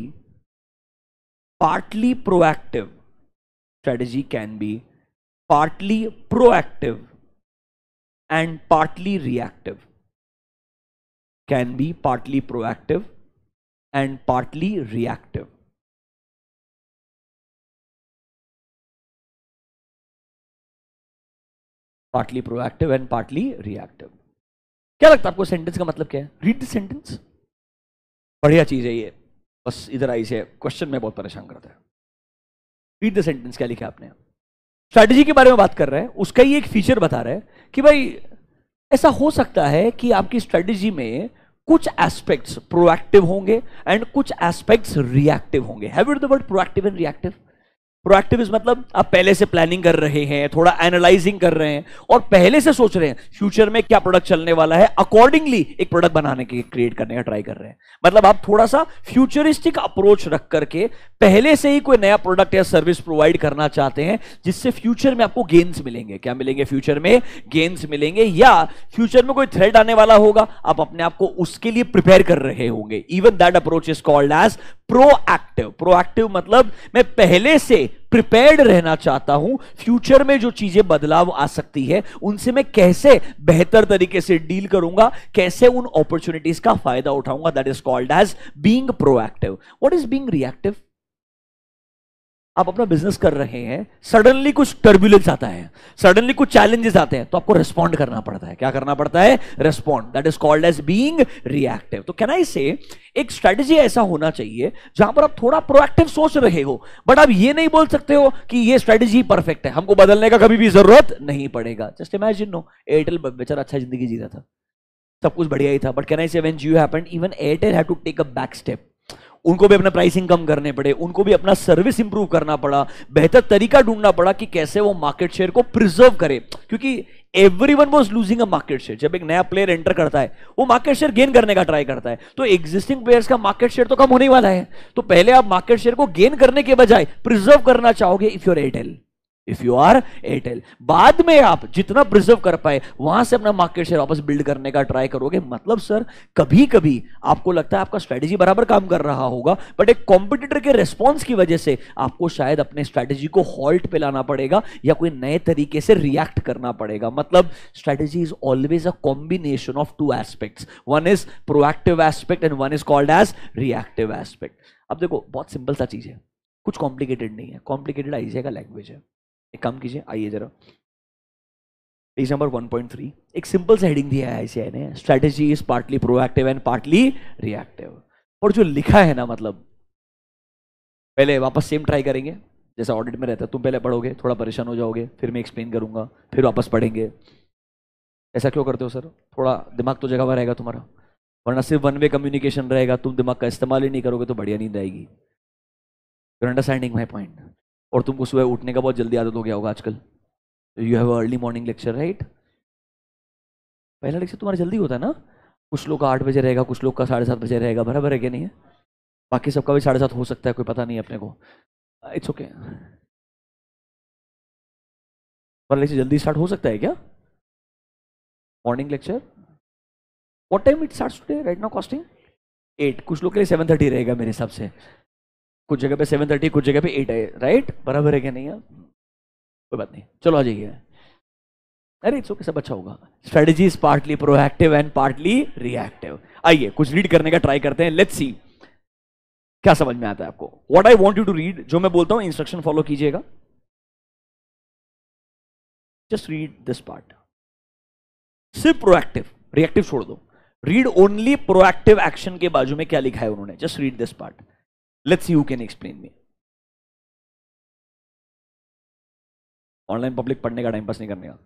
partly proactive. Strategy can be partly proactive and partly reactive. Can be partly proactive and partly reactive. Partly proactive and partly reactive. क्या लगता है आपको सेंटेंस का मतलब क्या है? Read the sentence. बढ़िया चीज है ये, बस इधर आई से क्वेश्चन में बहुत परेशान करता है. Read the sentence. क्या लिखा आपने? स्ट्रैटेजी के बारे में बात कर रहे हैं, उसका ही एक फीचर बता रहे हैं कि भाई ऐसा हो सकता है कि आपकी स्ट्रैटेजी में कुछ एस्पेक्ट्स प्रोएक्टिव होंगे एंड कुछ एस्पेक्ट्स रिएक्टिव होंगे. Have you the word proactive and reactive? Proactive मतलब आप पहले से प्लानिंग कर रहे हैं, थोड़ा एनालाइजिंग कर रहे हैं और पहले से सोच रहे हैं फ्यूचर में क्या प्रोडक्ट चलने वाला है, अकॉर्डिंगली एक प्रोडक्ट बनाने के क्रिएट करने का ट्राई कर रहे हैं। मतलब आप थोड़ा सा फ्यूचरिस्टिक अप्रोच रख करके पहले से ही कोई नया प्रोडक्ट या सर्विस प्रोवाइड करना चाहते हैं जिससे फ्यूचर में आपको गेन्स मिलेंगे। क्या मिलेंगे? फ्यूचर में गेन्स मिलेंगे, या फ्यूचर में कोई थ्रेट आने वाला होगा, आप अपने आप को उसके लिए प्रिपेयर कर रहे होंगे। Even that approach is called as proactive. Proactive मतलब मैं पहले से प्रिपेयर्ड रहना चाहता हूं, फ्यूचर में जो चीजें बदलाव आ सकती है उनसे मैं कैसे बेहतर तरीके से डील करूंगा, कैसे उन अपॉर्चुनिटीज का फायदा उठाऊंगा। That is called as being proactive. What is being reactive? आप अपना बिजनेस कर रहे हैं, सडनली कुछ टर्बुलेंस आता है, सडनली कुछ चैलेंजेस आते हैं, तो आपको रिस्पॉन्ड करना पड़ता है। क्या करना पड़ता है? Respond. That is called as being reactive. तो कैन आई से एक स्ट्रेटजी ऐसा होना चाहिए जहां पर आप थोड़ा प्रोएक्टिव सोच रहे हो, बट आप ये नहीं बोल सकते हो कि ये स्ट्रेटजी परफेक्ट है, हमको बदलने का कभी भी जरूरत नहीं पड़ेगा। जस्ट इमेजिन नो, एयरटेल बेचारा अच्छा जिंदगी जी रहा था, सब कुछ बढ़िया ही था, but can I say when Jio happened, even Airtel had to take a back step. उनको भी अपना प्राइसिंग कम करने पड़े, उनको भी अपना सर्विस इंप्रूव करना पड़ा, बेहतर तरीका ढूंढना पड़ा कि कैसे वो मार्केट शेयर को प्रिजर्व करे, क्योंकि everyone was losing a market share. जब एक नया प्लेयर एंटर करता है वो मार्केट शेयर गेन करने का ट्राई करता है, तो एग्जिस्टिंग प्लेयर्स का मार्केट शेयर तो कम होने वाला है। तो पहले आप मार्केट शेयर को गेन करने के बजाय प्रिजर्व करना चाहोगे if you are Airtel. If you are Airtel, बाद में आप जितना प्रिजर्व कर पाए वहां से अपना मार्केट शेयर वापस बिल्ड करने का ट्राई करोगे। मतलब सर, कभी कभी आपको लगता है आपका स्ट्रेटेजी बराबर काम कर रहा होगा, बट एक कॉम्पिटिटर के रेस्पॉन्स की वजह से आपको शायद अपने स्ट्रेटेजी को हॉल्ट पे लाना पड़ेगा या कोई नए तरीके से रिएक्ट करना पड़ेगा। मतलब strategy is always a combination of two aspects, one is proactive aspect and one is called as reactive aspect. अब देखो, बहुत सिंपल सा चीज है, कुछ कॉम्प्लिकेटेड नहीं है। कॉम्प्लिकेटेड आईसीआई का लैंग्वेज है। एक काम कीजिए, आइए जरा पेज नंबर 1.3, एक सिंपल सा हेडिंग दिया है आईसीआई ने, strategy is partly proactive and partly reactive. और जो लिखा है ना, मतलब पहले वापस सेम ट्राई करेंगे जैसा ऑडिट में रहता है। तुम पहले पढ़ोगे, थोड़ा परेशान हो जाओगे, फिर मैं एक्सप्लेन करूंगा, फिर वापस पढ़ेंगे। ऐसा क्यों करते हो सर? थोड़ा दिमाग तो जगह पर रहेगा तुम्हारा, वरना सिर्फ वन वे कम्युनिकेशन रहेगा, तुम दिमाग का इस्तेमाल ही नहीं करोगे तो बढ़िया नींद आएगी। You understanding my point? और तुमको सुबह उठने का बहुत जल्दी आदत हो गया होगा आजकल। You have early morning lecture right? पहला लेक्चर तुम्हारा जल्दी होता है ना? कुछ लोग का 8 बजे रहेगा, कुछ लोग का 7:30 बजे रहेगा, बराबर है क्या? नहीं है? बाकी सबका भी 7:30 हो सकता है, कोई पता नहीं है अपने को। It's okay. पर लेक्चर जल्दी स्टार्ट हो सकता है क्या? Morning lecture what time it starts today right now? Costing 8, कुछ लोग के लिए 7:30 रहेगा मेरे हिसाब से, कुछ जगह पे 7:30, कुछ जगह पे 8 है, राइट? बराबर है क्या? नहीं है? कोई बात नहीं, चलो आ जाइए। अरे इट्स ओके, सब अच्छा होगा। Strategy is partly proactive and partly reactive. आइए कुछ रीड करने का ट्राई करते हैं, लेट्स सी क्या समझ में आता है आपको। What I want you to read, जो मैं बोलता हूं इंस्ट्रक्शन फॉलो कीजिएगा। Just read this part. सिर्फ प्रोएक्टिव, रिएक्टिव छोड़ दो। रीड ओनली प्रोएक्टिव एक्शन के बाजू में क्या लिखा है उन्होंने। Just read this part, let's see who can explain me. Online public पढ़ने का टाइम पास नहीं करने का।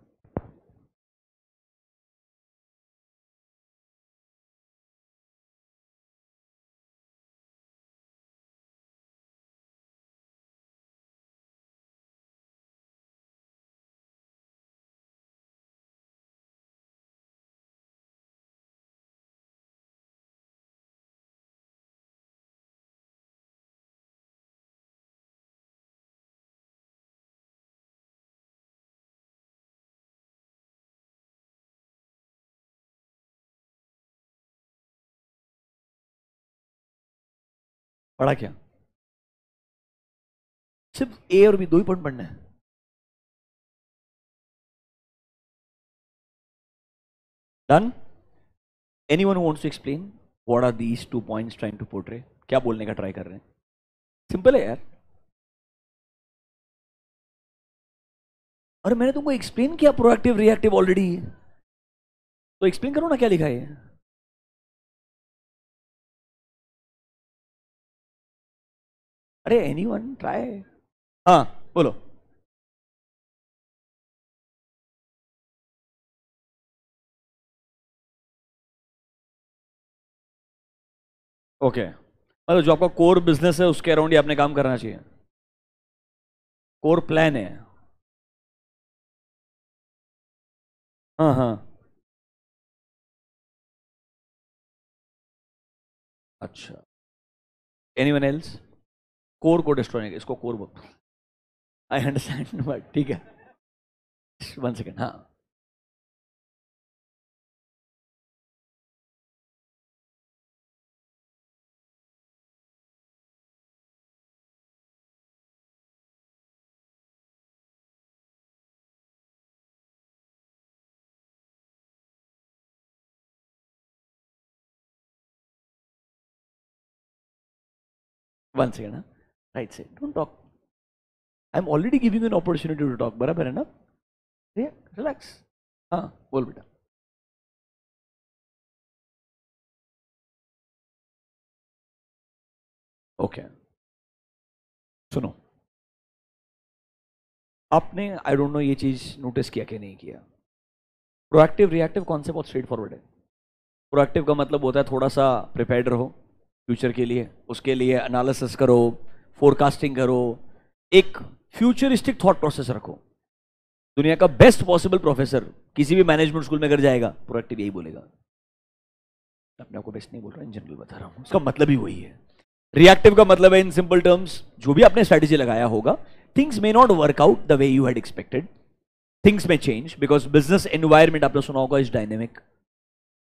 पढ़ा क्या? सिर्फ ए और बी, दो ही पॉइंट पढ़ना है। Done? Anyone who wants to explain what are these 2 points trying to portray? क्या बोलने का ट्राई कर रहे हैं? सिंपल है यार। अरे मैंने तुमको एक्सप्लेन किया प्रोएक्टिव रिएक्टिव ऑलरेडी, तो एक्सप्लेन करो ना क्या लिखा है। अरे एनीवन ट्राई। हाँ बोलो। ओके, मतलब जो आपका कोर बिजनेस है उसके अराउंड ही आपने काम करना चाहिए। कोर प्लान है। हाँ हाँ। अच्छा, एनीवन एल्स? कोर को डिस्ट्रॉय, इसको कोर बोल। आई अंडरस्टैंड बट ठीक है। 1 सेकेंड। हाँ, 1 सेकेंड। हाँ, राइट से don't talk. I am already giving you an opportunity to talk, बराबर है ना? रिलैक्स। हाँ, बोल बेटा। ओके, सुनो। आपने आई डोंट नो ये चीज नोटिस किया कि नहीं किया, प्रोएक्टिव रिएक्टिव कॉन्सेप्ट बहुत स्ट्रेट फॉरवर्ड है। प्रोएक्टिव का मतलब होता है थोड़ा सा प्रिपेयर्ड रहो फ्यूचर के लिए, उसके लिए एनालिसिस करो, फोरकास्टिंग करो, एक फ्यूचरिस्टिक थॉट प्रोसेस रखो। दुनिया का बेस्ट पॉसिबल प्रोफेसर किसी भी मैनेजमेंट स्कूल में अगर जाएगा, प्रोएक्टिव यही बोलेगा। अपने आपको बेस्ट नहीं बोल रहा, इन जनरल बता रहा हूं, उसका मतलब ही वही है। रिएक्टिव का मतलब है इन सिंपल टर्म्स, जो भी आपने स्ट्रेटेजी लगाया होगा, things may not work out the way you had expected, things में चेंज बिकॉज बिजनेस एनवायरमेंट, आपने सुना होगा, इज डायनेमिक।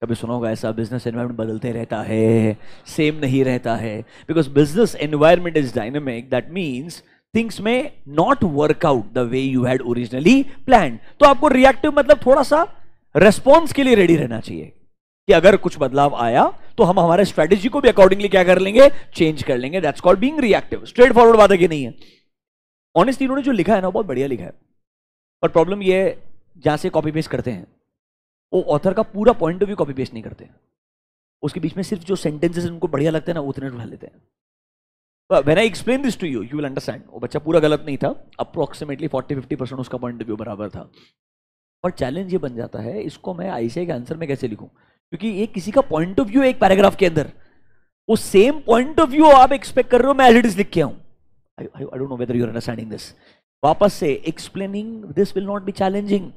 कभी सुना होगा ऐसा, बिजनेस एनवायरमेंट बदलते रहता है, सेम नहीं रहता है। Because business environment is dynamic, that means things may not work out the way you had originally plan. तो आपको रिएक्टिव मतलब थोड़ा सा रेस्पॉन्स के लिए रेडी रहना चाहिए कि अगर कुछ बदलाव आया तो हम हमारे स्ट्रेटेजी को भी अकॉर्डिंगली क्या कर लेंगे, चेंज कर लेंगे। That's called being reactive. Straight forward बात है कि नहीं है? ऑनेस्टली इन्होंने जो लिखा है ना, बहुत बढ़िया लिखा है, पर प्रॉब्लम ये है, जहां से कॉपी पेस्ट करते हैं वो ऑथर का पूरा point of view copy paste नहीं करते हैं, उसके बीच में सिर्फ जो सेंटेंसेस उनको बढ़िया लगते हैं ना, उतने उठा लेते हैं। When I explain this to you, you will understand. वो बच्चा पूरा गलत नहीं था, अप्रोक्सीमेटली 40-50% उसका पॉइंट ऑफ व्यू बराबर था। और चैलेंज ये बन जाता है, इसको मैं आईसीआई के आंसर में कैसे लिखूं, क्योंकि ये किसी का पॉइंट ऑफ व्यू एक पैराग्राफ के अंदर, वो सेम पॉइंट ऑफ व्यू आप एक्सपेक्ट कर रहे हो मैं एज इट इज लिख के आऊं। I don't know whether you are understanding this. वापस से, explaining this will not be challenging,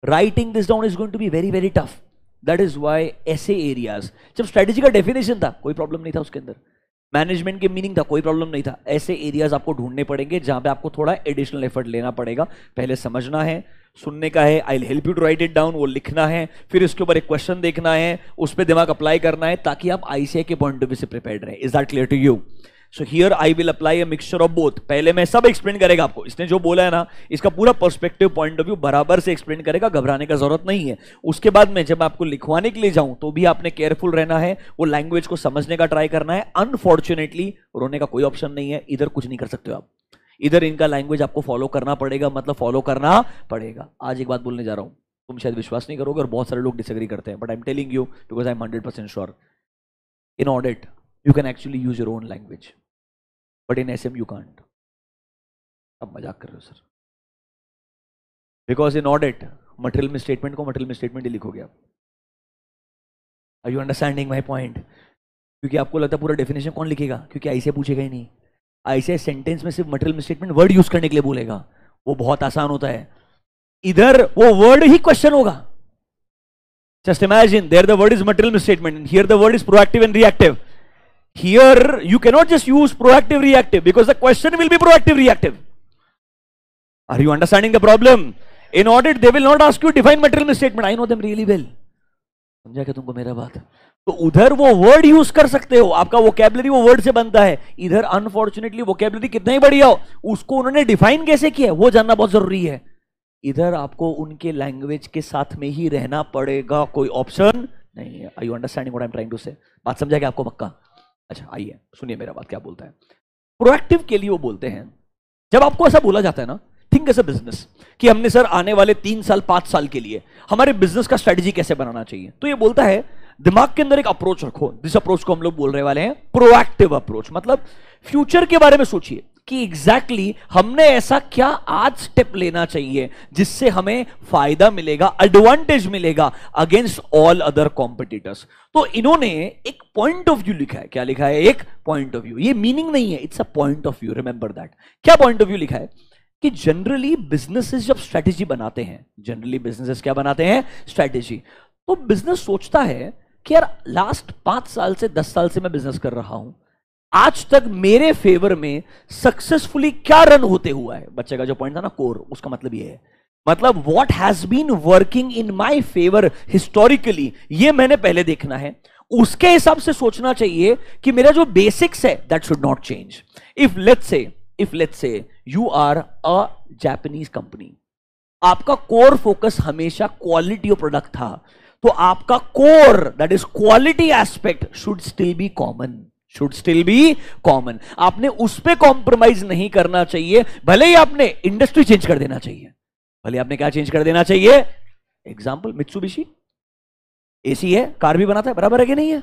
writing this down is going to be very very tough. That is why ऐसे एरियाज, जब strategy का definition था कोई प्रॉब्लम नहीं था उसके अंदर, मैनेजमेंट के मीनिंग था कोई प्रॉब्लम नहीं था, ऐसे एरियाज आपको ढूंढने पड़ेंगे जहां पे आपको थोड़ा एडिशनल एफर्ट लेना पड़ेगा। पहले समझना है, सुनने का है, I will help you to write it down, वो लिखना है, फिर इसके ऊपर एक क्वेश्चन देखना है, उस पर दिमाग अप्लाई करना है, ताकि आप आईसीआई के पॉइंट ऑफ व्यू से प्रिपेयर्ड रहे। Is that clear to you? So here I will apply a mixture of both. पहले मैं सब एक्सप्लेन करेगा आपको, इसने जो बोला है ना, इसका पूरा पर्सपेक्टिव पॉइंट ऑफ व्यू बराबर से एक्सप्लेन करेगा, घबराने का जरूरत नहीं है। उसके बाद में जब आपको लिखवाने के लिए जाऊं तो भी आपने केयरफुल रहना है, वो लैंग्वेज को समझने का ट्राई करना है। अनफॉर्चुनेटली रोने का कोई ऑप्शन नहीं है, इधर कुछ नहीं कर सकते हो आप, इधर इनका लैंग्वेज आपको फॉलो करना पड़ेगा, मतलब फॉलो करना पड़ेगा। आज एक बात बोलने जा रहा हूं, तुम शायद विश्वास नहीं करोगे और बहुत सारे लोग डिसएग्री करते हैं, but I am telling you because I am 100% sure, in audit you can actually use your own language, but in SM you can't. अब मजाक कर रहे हो sir, because in audit material में स्टेटमेंट को मटेरियल में स्टेटमेंट ही लिखोगे आप। Are you understanding my point? क्योंकि आपको लगता है पूरा डेफिनेशन कौन लिखेगा, क्योंकि ऐसे पूछेगा ही नहीं। ऐसे सेंटेंस में सिर्फ मटेरियल में स्टेटमेंट वर्ड यूज करने के लिए बोलेगा, वो बहुत आसान होता है। इधर वो वर्ड ही क्वेश्चन होगा। Just imagine, there the word is material में statement, here the word is proactive and reactive. Here you cannot just use proactive reactive because the question will be proactive reactive. Are you understanding the problem? In audit they will not ask you define material statement. I know them really well. समझा क्या तुमको मेरा बात? तो उधर वो word use कर सकते हो, आपका वोकैबुलरी वो वर्ड से बनता है। इधर अनफॉर्चुनेटली वोकैबुलरी कितना ही बढ़िया हो, उसको उन्होंने डिफाइन कैसे किया वो जानना बहुत जरूरी है। इधर आपको उनके लैंग्वेज के साथ में ही रहना पड़ेगा, कोई ऑप्शन नहीं है। Are you understanding what I am trying to say? बात समझा क्या आपको पक्का? अच्छा आइए सुनिए मेरा बात क्या बोलता है। प्रोएक्टिव के लिए वो बोलते हैं, जब आपको ऐसा बोला जाता है ना, थिंक एज अ बिजनेस, कि हमने सर आने वाले 3 साल 5 साल के लिए हमारे बिजनेस का स्ट्रेटजी कैसे बनाना चाहिए, तो ये बोलता है दिमाग के अंदर एक अप्रोच रखो। जिस अप्रोच को हम लोग बोल रहे वाले हैं प्रोएक्टिव अप्रोच, मतलब फ्यूचर के बारे में सोचिए कि एग्जैक्टली हमने ऐसा क्या आज स्टेप लेना चाहिए जिससे हमें फायदा मिलेगा, एडवांटेज मिलेगा अगेंस्ट ऑल अदर कॉम्पिटिटर्स। तो इन्होंने एक पॉइंट ऑफ व्यू लिखा है। क्या लिखा है? एक पॉइंट ऑफ व्यू। ये मीनिंग नहीं है, it's a point of view, remember that. क्या पॉइंट ऑफ व्यू लिखा है? कि जनरली बिजनेसेस जब स्ट्रेटेजी बनाते हैं, जनरली बिजनेसेस क्या बनाते हैं, स्ट्रेटेजी, तो बिजनेस सोचता है कि यार लास्ट 5 साल से 10 साल से मैं बिजनेस कर रहा हूं, आज तक मेरे फेवर में सक्सेसफुली क्या रन होते हुआ है। बच्चे का जो पॉइंट था ना कोर, उसका मतलब ये है, मतलब what has been working in my favour historically, ये मैंने पहले देखना है। उसके हिसाब से सोचना चाहिए कि मेरा जो बेसिक्स है that should not change. If let's say you are a Japanese company, आपका कोर फोकस हमेशा क्वालिटी ऑफ प्रोडक्ट था, तो आपका core that is quality aspect should still be common. आपने उस पर कॉम्प्रोमाइज नहीं करना चाहिए, भले ही आपने इंडस्ट्री चेंज कर देना चाहिए, भले आपने क्या चेंज कर देना चाहिए। एग्जाम्पल मित्सुबिशी एसी है, कार भी बनाता है, बराबर है कि नहीं है,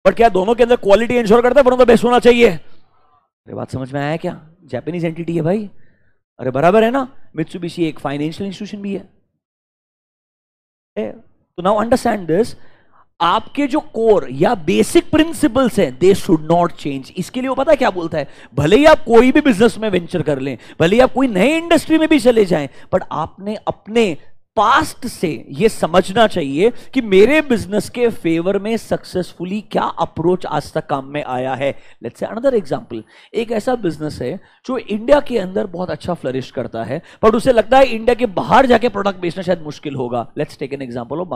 बट क्या दोनों के अंदर क्वालिटी इंश्योर करता है, दोनों तो बेस्ट होना चाहिए। अरे बात समझ में आया क्या? जापानीज एंटिटी है भाई, अरे बराबर है ना। मित्सुबिशी एक फाइनेंशियल इंस्टीट्यूशन भी है। तो नाउ अंडरस्टैंड दिस, आपके जो कोर या बेसिक प्रिंसिपल्स हैं दे शुड नॉट चेंज। इसके लिए वो पता है क्या बोलता है, भले ही आप कोई भी बिजनेस में वेंचर कर लें, भले ही आप कोई नए इंडस्ट्री में भी चले जाएं, बट आपने अपने पास्ट से ये समझना चाहिए कि मेरे बिजनेस के फेवर में सक्सेसफुली क्या अप्रोच आज तक काम में आया है। लेट्स से अनदर एग्जांपल, एक ऐसा बिजनेस है जो इंडिया के अंदर बहुत अच्छा फ्लरिश करता है, बट उसे लगता है इंडिया के बाहर जाके प्रोडक्ट बेचना शायद मुश्किल होगा। Let's take an example of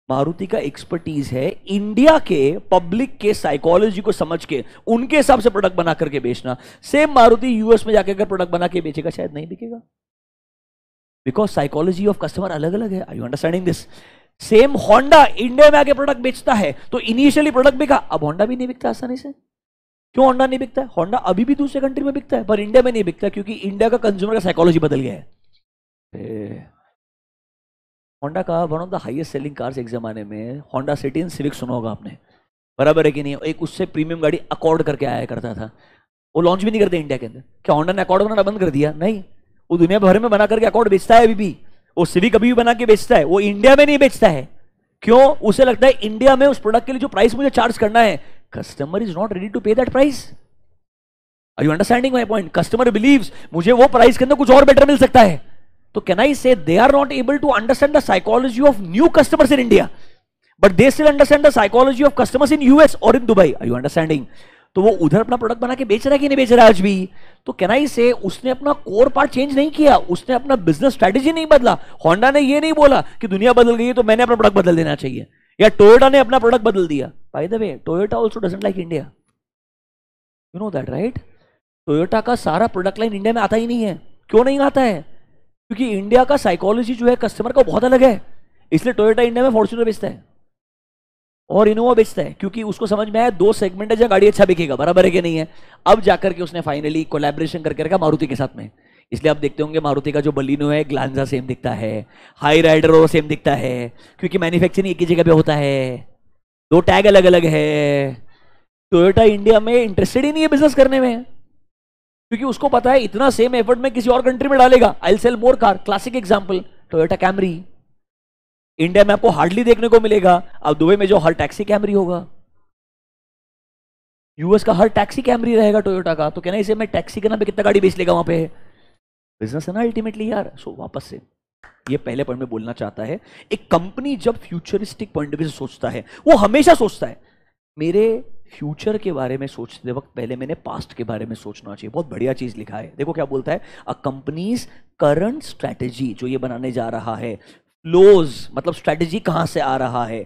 Maruti का एक्सपर्टीज है इंडिया के पब्लिक के साइकोलॉजी को समझ के उनके हिसाब से प्रोडक्ट बना करके बेचना। सेम मारुति यूएस में जाकर प्रोडक्ट बना के बेचेगा, शायद नहीं बिकेगा, बिकॉज साइकोलॉजी ऑफ कस्टमर अलग अलग है। Are you understanding this? Same Honda India में आके प्रोडक्ट बेचता है, तो इनिशियली प्रोडक्ट बिका, अब होंडा भी नहीं बिकता आसानी से। क्यों होंडा नहीं बिकता है? होंडा अभी भी दूसरे कंट्री में बिकता है, पर इंडिया में नहीं बिकता, क्योंकि इंडिया का कंज्यूमर का साइकोलॉजी बदल गया है। होंडा का one of the highest selling cars एक जमाने में होंडा सिटी एंड सिविक सुना होगा आपने, बराबर है कि नहीं? एक उससे प्रीमियम गाड़ी अकॉर्ड करके आया करता था, वो लॉन्च भी नहीं करते इंडिया के अंदर। क्या होंडा ने अकॉर्ड बनाना बंद कर दिया? नहीं, वो दुनिया भर में बना करके अकॉर्ड बेचता है अभी भी, वो सिविक अभी भी बना के बेचता है, वो इंडिया में नहीं बेचता है। क्यों? उसे लगता है इंडिया में उस प्रोडक्ट के लिए जो प्राइस मुझे चार्ज करना है, customer is not ready to pay that price. Are you understanding my point? Customer believes मुझे वो प्राइस के अंदर कुछ और बेटर मिल सकता है। तो can I say they are not able to understand the psychology of new customers in India, but they still understand the psychology of customers in US और in Dubai. Are you understanding? तो वो उधर अपना product बना के बेच रहा है कि नहीं बेच रहा है आज भी? तो कैन आई से उसने अपना कोर पार्ट चेंज नहीं किया, उसने अपना बिजनेस स्ट्रेटेजी नहीं बदला। होंडा ने ये नहीं बोला कि दुनिया बदल गई है तो मैंने अपना प्रोडक्ट बदल देना चाहिए, या टोयोटा ने अपना प्रोडक्ट बदल दिया। By the way Toyota also doesn't like India, you know that right? Toyota का सारा प्रोडक्ट लाइन इंडिया में आता ही नहीं है। क्यों नहीं आता है? क्योंकि इंडिया का साइकोलॉजी जो है कस्टमर का बहुत अलग है, इसलिए टोयोटा इंडिया में फॉर्च्यूनर बेचता है और इनोवा बेचता है, क्योंकि उसको समझ में आया दो सेगमेंट है जहां गाड़ी अच्छा बिकेगा, बराबर है कि नहीं है? अब जाकर के उसने फाइनली कोलैबोरेशन करके रखा मारुति के साथ में। इसलिए आप देखते होंगे मारुति का जो बलिनो है ग्लांजा सेम दिखता है, हाई राइडर और सेम दिखता है, क्योंकि मैन्युफैक्चरिंग एक ही जगह पे होता है, दो टैग अलग अलग है। टोयोटा इंडिया में इंटरेस्टेड ही नहीं है बिजनेस करने में, क्योंकि उसको पता है इतना सेम एफर्ट में किसी और कंट्री में डालेगा, I will sell more car. Classic example Toyota Camry, India में आपको हार्डली देखने को मिलेगा। अब दुबई में जो हर टैक्सी कैमरी होगा, यूएस का हर टैक्सी कैमरी रहेगा टोयोटा का, तो कहना इसे मैं टैक्सी के नाम पे कितना गाड़ी बेच लेगा वहां पे? बिजनेस है ना अल्टीमेटली यार। सो वापस से ये पहले पॉइंट में बोलना चाहता है, एक कंपनी जब फ्यूचरिस्टिक पॉइंट ऑफ व्यू से सोचता है, वो हमेशा सोचता है मेरे फ्यूचर के बारे में सोचते वक्त पहले मैंने पास्ट के बारे में सोचना चाहिए। बहुत बढ़िया चीज लिखा है, देखो क्या बोलता है, अ कंपनीज करंट स्ट्रैटेजी, जो ये बनाने जा रहा है, फ्लोज मतलब स्ट्रैटेजी कहां से आ रहा है,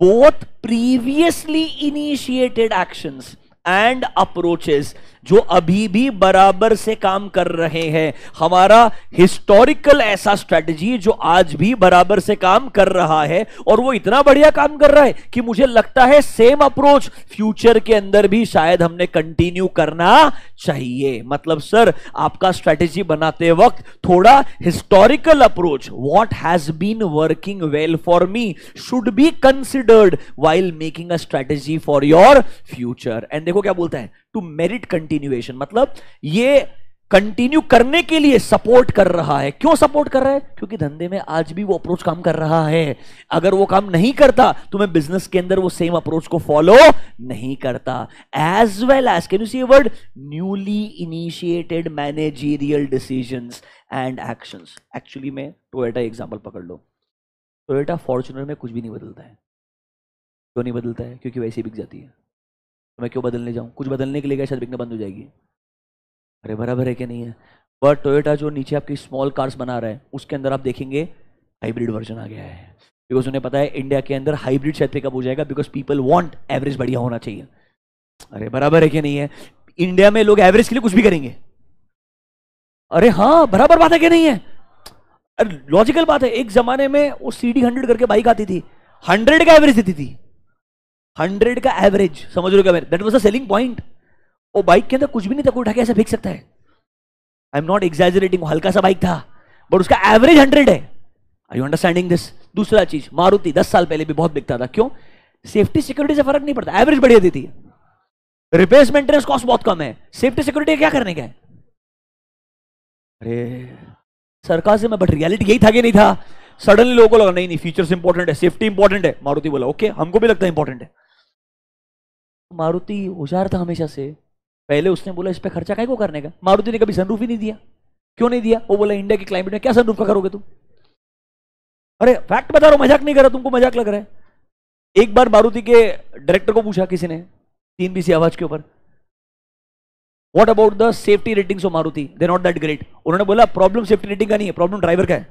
both previously initiated actions and approaches, जो अभी भी बराबर से काम कर रहे हैं। हमारा हिस्टोरिकल ऐसा स्ट्रैटेजी जो आज भी बराबर से काम कर रहा है, और वो इतना बढ़िया काम कर रहा है कि मुझे लगता है सेम अप्रोच फ्यूचर के अंदर भी शायद हमने कंटिन्यू करना चाहिए। मतलब सर आपका स्ट्रैटेजी बनाते वक्त थोड़ा historical approach, what has been working well for me, should be considered while making a strategy for your future. And देखो क्या बोलता है, टू मेरिट कंटिन्यूएशन, मतलब ये कंटिन्यू करने के लिए सपोर्ट कर रहा है। क्यों सपोर्ट कर रहा है? क्योंकि धंधे में आज भी वो अप्रोच काम कर रहा है। अगर वो काम नहीं करता तो मैं बिजनेस के अंदर वो सेम अप्रोच को फॉलो नहीं करता। As well as, can you see word, newly initiated managerial decisions and actions. Actually में टोयोटा एग्जांपल पकड़ लो। टोयोटा फॉर्च्यूनर में कुछ भी नहीं बदलता है। क्यों नहीं बदलता है? क्योंकि वैसे बिक जाती है। तो मैं क्यों बदलने जाऊं? कुछ बदलने के लिए क्या शायद बिकना बंद हो जाएगी? अरे बराबर है क्या नहीं है? बट टोयोटा जो नीचे आपकी स्मॉल कार्स बना रहा है उसके अंदर आप देखेंगे हाइब्रिड वर्जन आ गया है। बिकॉज उन्हें पता है इंडिया के अंदर हाइब्रिड शायद पिकअप हो जाएगा, बिकॉज पीपल वांट एवरेज बढ़िया होना चाहिए। अरे बराबर है क्या नहीं है? इंडिया में लोग एवरेज के लिए कुछ भी करेंगे। अरे हाँ, बराबर बात है क्या नहीं है? अरे लॉजिकल बात है। एक जमाने में वो CD 100 करके बाइक आती थी, 100 का एवरेज देती थी। 100 का एवरेज, समझ लो क्या मेरे, that was a selling point. वो बाइक के अंदर कुछ भी नहीं था, कोई उठा के ऐसे फेंक सकता है। आई एम नॉट एग्जैजरेटिंग, हल्का सा बाइक था बट उसका एवरेज 100 है। Are you understanding this? दूसरा चीज, मारुति 10 साल पहले भी बहुत बिकता था। क्यों? सेफ्टी सिक्योरिटी से फर्क नहीं पड़ता, एवरेज बढ़िया देती है। रिपेयर मेंटेनेंस कॉस्ट बहुत कम है, सेफ्टी सिक्योरिटी क्या करने का है? अरे सरकार से मैं, बट रियलिटी यही था कि नहीं था? सडनली लोगों को लगा नहीं नहीं फीचर्स इंपॉर्टेंट है, सेफ्टी इंपॉर्टेंट है। मारुति बोला ओके, हमको भी लगता है इंपॉर्टेंट है। मारुति होशियार था हमेशा से। पहले उसने बोला इस पे खर्चा काहे को करने का। मारुति ने कभी सनरूफ ही नहीं दिया। क्यों नहीं दिया? वो बोला इंडिया के क्लाइमेट में क्या सनरूफ का करोगे तुम। अरे फैक्ट बता रहा हूं, मजाक नहीं कर रहा, तुमको मजाक लग रहा है। एक बार मारुति के डायरेक्टर को पूछा किसी ने 3 BC आवाज के ऊपर, what about the safety ratings of Maruti, they not that great. उन्होंने बोला प्रॉब्लम सेफ्टी रेटिंग का नहीं है, प्रॉब्लम ड्राइवर का है।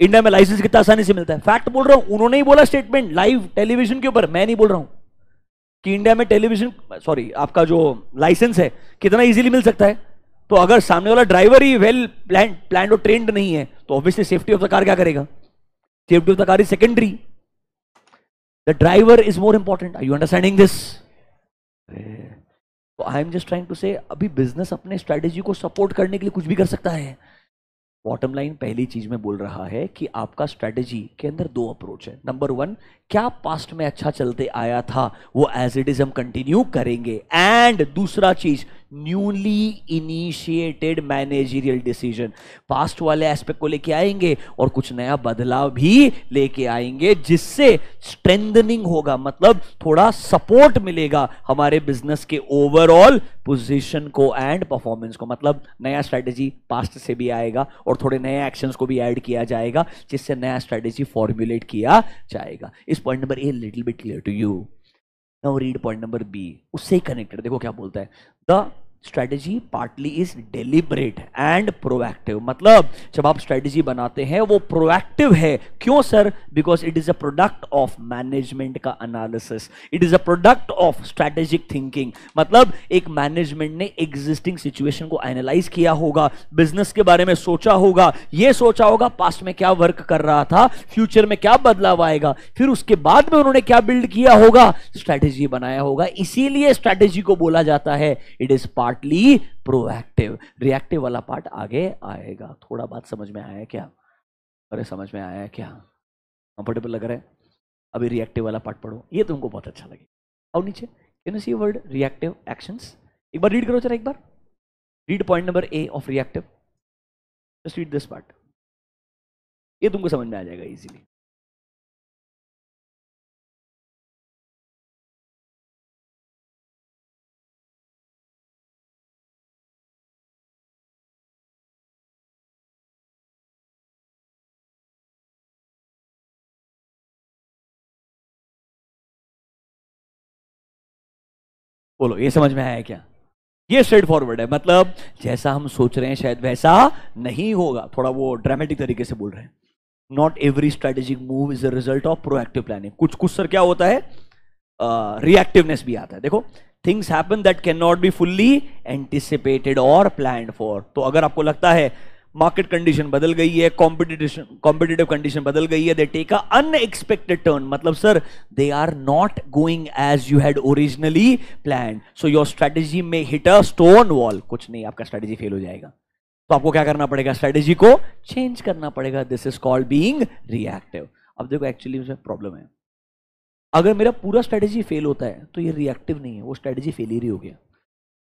इंडिया में लाइसेंस कितना आसानी से मिलता है। फैक्ट बोल रहा हूं, उन्होंने ही बोला स्टेटमेंट लाइव टेलीविजन के ऊपर, मैं नहीं बोल रहा हूं कि इंडिया में टेलीविजन, सॉरी आपका जो लाइसेंस है कितना इजीली मिल सकता है। तो अगर सामने वाला ड्राइवर ही वेल प्लान्ड और ट्रेंड नहीं है तो obviously safety of the car क्या करेगा? Safety of the car is secondary, the driver is more important. Are you understanding this? तो I am just trying to say, अभी बिजनेस अपने स्ट्रेटेजी को सपोर्ट करने के लिए कुछ भी कर सकता है। बॉटम लाइन पहली चीज में बोल रहा है कि आपका स्ट्रेटेजी के अंदर 2 अप्रोच है। नंबर 1, क्या पास्ट में अच्छा चलते आया था वो एज इट इज हम कंटिन्यू करेंगे। एंड दूसरा चीज, newly initiated managerial decision, past वाले एस्पेक्ट को लेके आएंगे और कुछ नया बदलाव भी लेके आएंगे जिससे स्ट्रेंथनिंग होगा, मतलब थोड़ा सपोर्ट मिलेगा हमारे बिजनेस के ओवरऑल पोजीशन को एंड परफॉर्मेंस को। मतलब नया स्ट्रेटेजी पास्ट से भी आएगा और थोड़े नए एक्शंस को भी ऐड किया जाएगा जिससे नया स्ट्रेटेजी फॉर्मुलेट किया जाएगा। इस point number A little bit clear to you? Now read point number B, उससे ही कनेक्टेड। देखो क्या बोलता है, the strategy partly is deliberate and proactive. मतलब जब आप स्ट्रेटेजी बनाते हैं वो प्रोएक्टिव है। क्यों sir? Because it is a product of management का analysis, it is a product of strategic thinking. मतलब एक मैनेजमेंट ने एग्जिस्टिंग सिचुएशन को एनालाइज किया होगा, बिजनेस के बारे में सोचा होगा, ये सोचा होगा पास्ट में क्या वर्क कर रहा था, फ्यूचर में क्या बदलाव आएगा, फिर उसके बाद में उन्होंने क्या बिल्ड किया होगा, स्ट्रेटेजी बनाया होगा। इसीलिए स्ट्रेटेजी को बोला जाता है it is partly proactive. Reactive वाला पार्ट आगे आएगा। थोड़ा बात समझ में आया क्या? अरे समझ में आया क्या? कंफर्टेबल लग रहा है? अभी रिएक्टिव वाला पार्ट पढ़ो, ये तुमको बहुत अच्छा लगेगा। और नीचे can you see word reactive actions? एक बार रीड करो जरा, एक बार read point number A of reactive, just read this part, ये तुमको समझ में आ जाएगा इजीली। बोलो ये समझ में आया क्या? ये स्ट्रेट फॉरवर्ड है, मतलब जैसा हम सोच रहे हैं शायद वैसा नहीं होगा। थोड़ा वो ड्रामेटिक तरीके से बोल रहे हैं। Not every strategic move is a result of proactive planning. कुछ कुछ सर क्या होता है, रिएक्टिवनेस भी आता है। देखो, things happen that can not be fully anticipated और प्लान्ड फॉर। तो अगर आपको लगता है मार्केट कंडीशन बदल गई है, कॉम्पिटिटिव कंडीशन बदल गई है, they take a unexpected turn, मतलब sir they are not going as you had originally planned, so your strategy may hit a stone wall. कुछ नहीं, आपका स्ट्रेटेजी फेल हो जाएगा। तो आपको क्या करना पड़ेगा, स्ट्रेटेजी को चेंज करना पड़ेगा। This is called being reactive. अब देखो एक्चुअली उसमें प्रॉब्लम है, अगर मेरा पूरा स्ट्रेटेजी फेल होता है तो ये रिएक्टिव नहीं है, वो स्ट्रेटेजी फेलियर ही हो गया।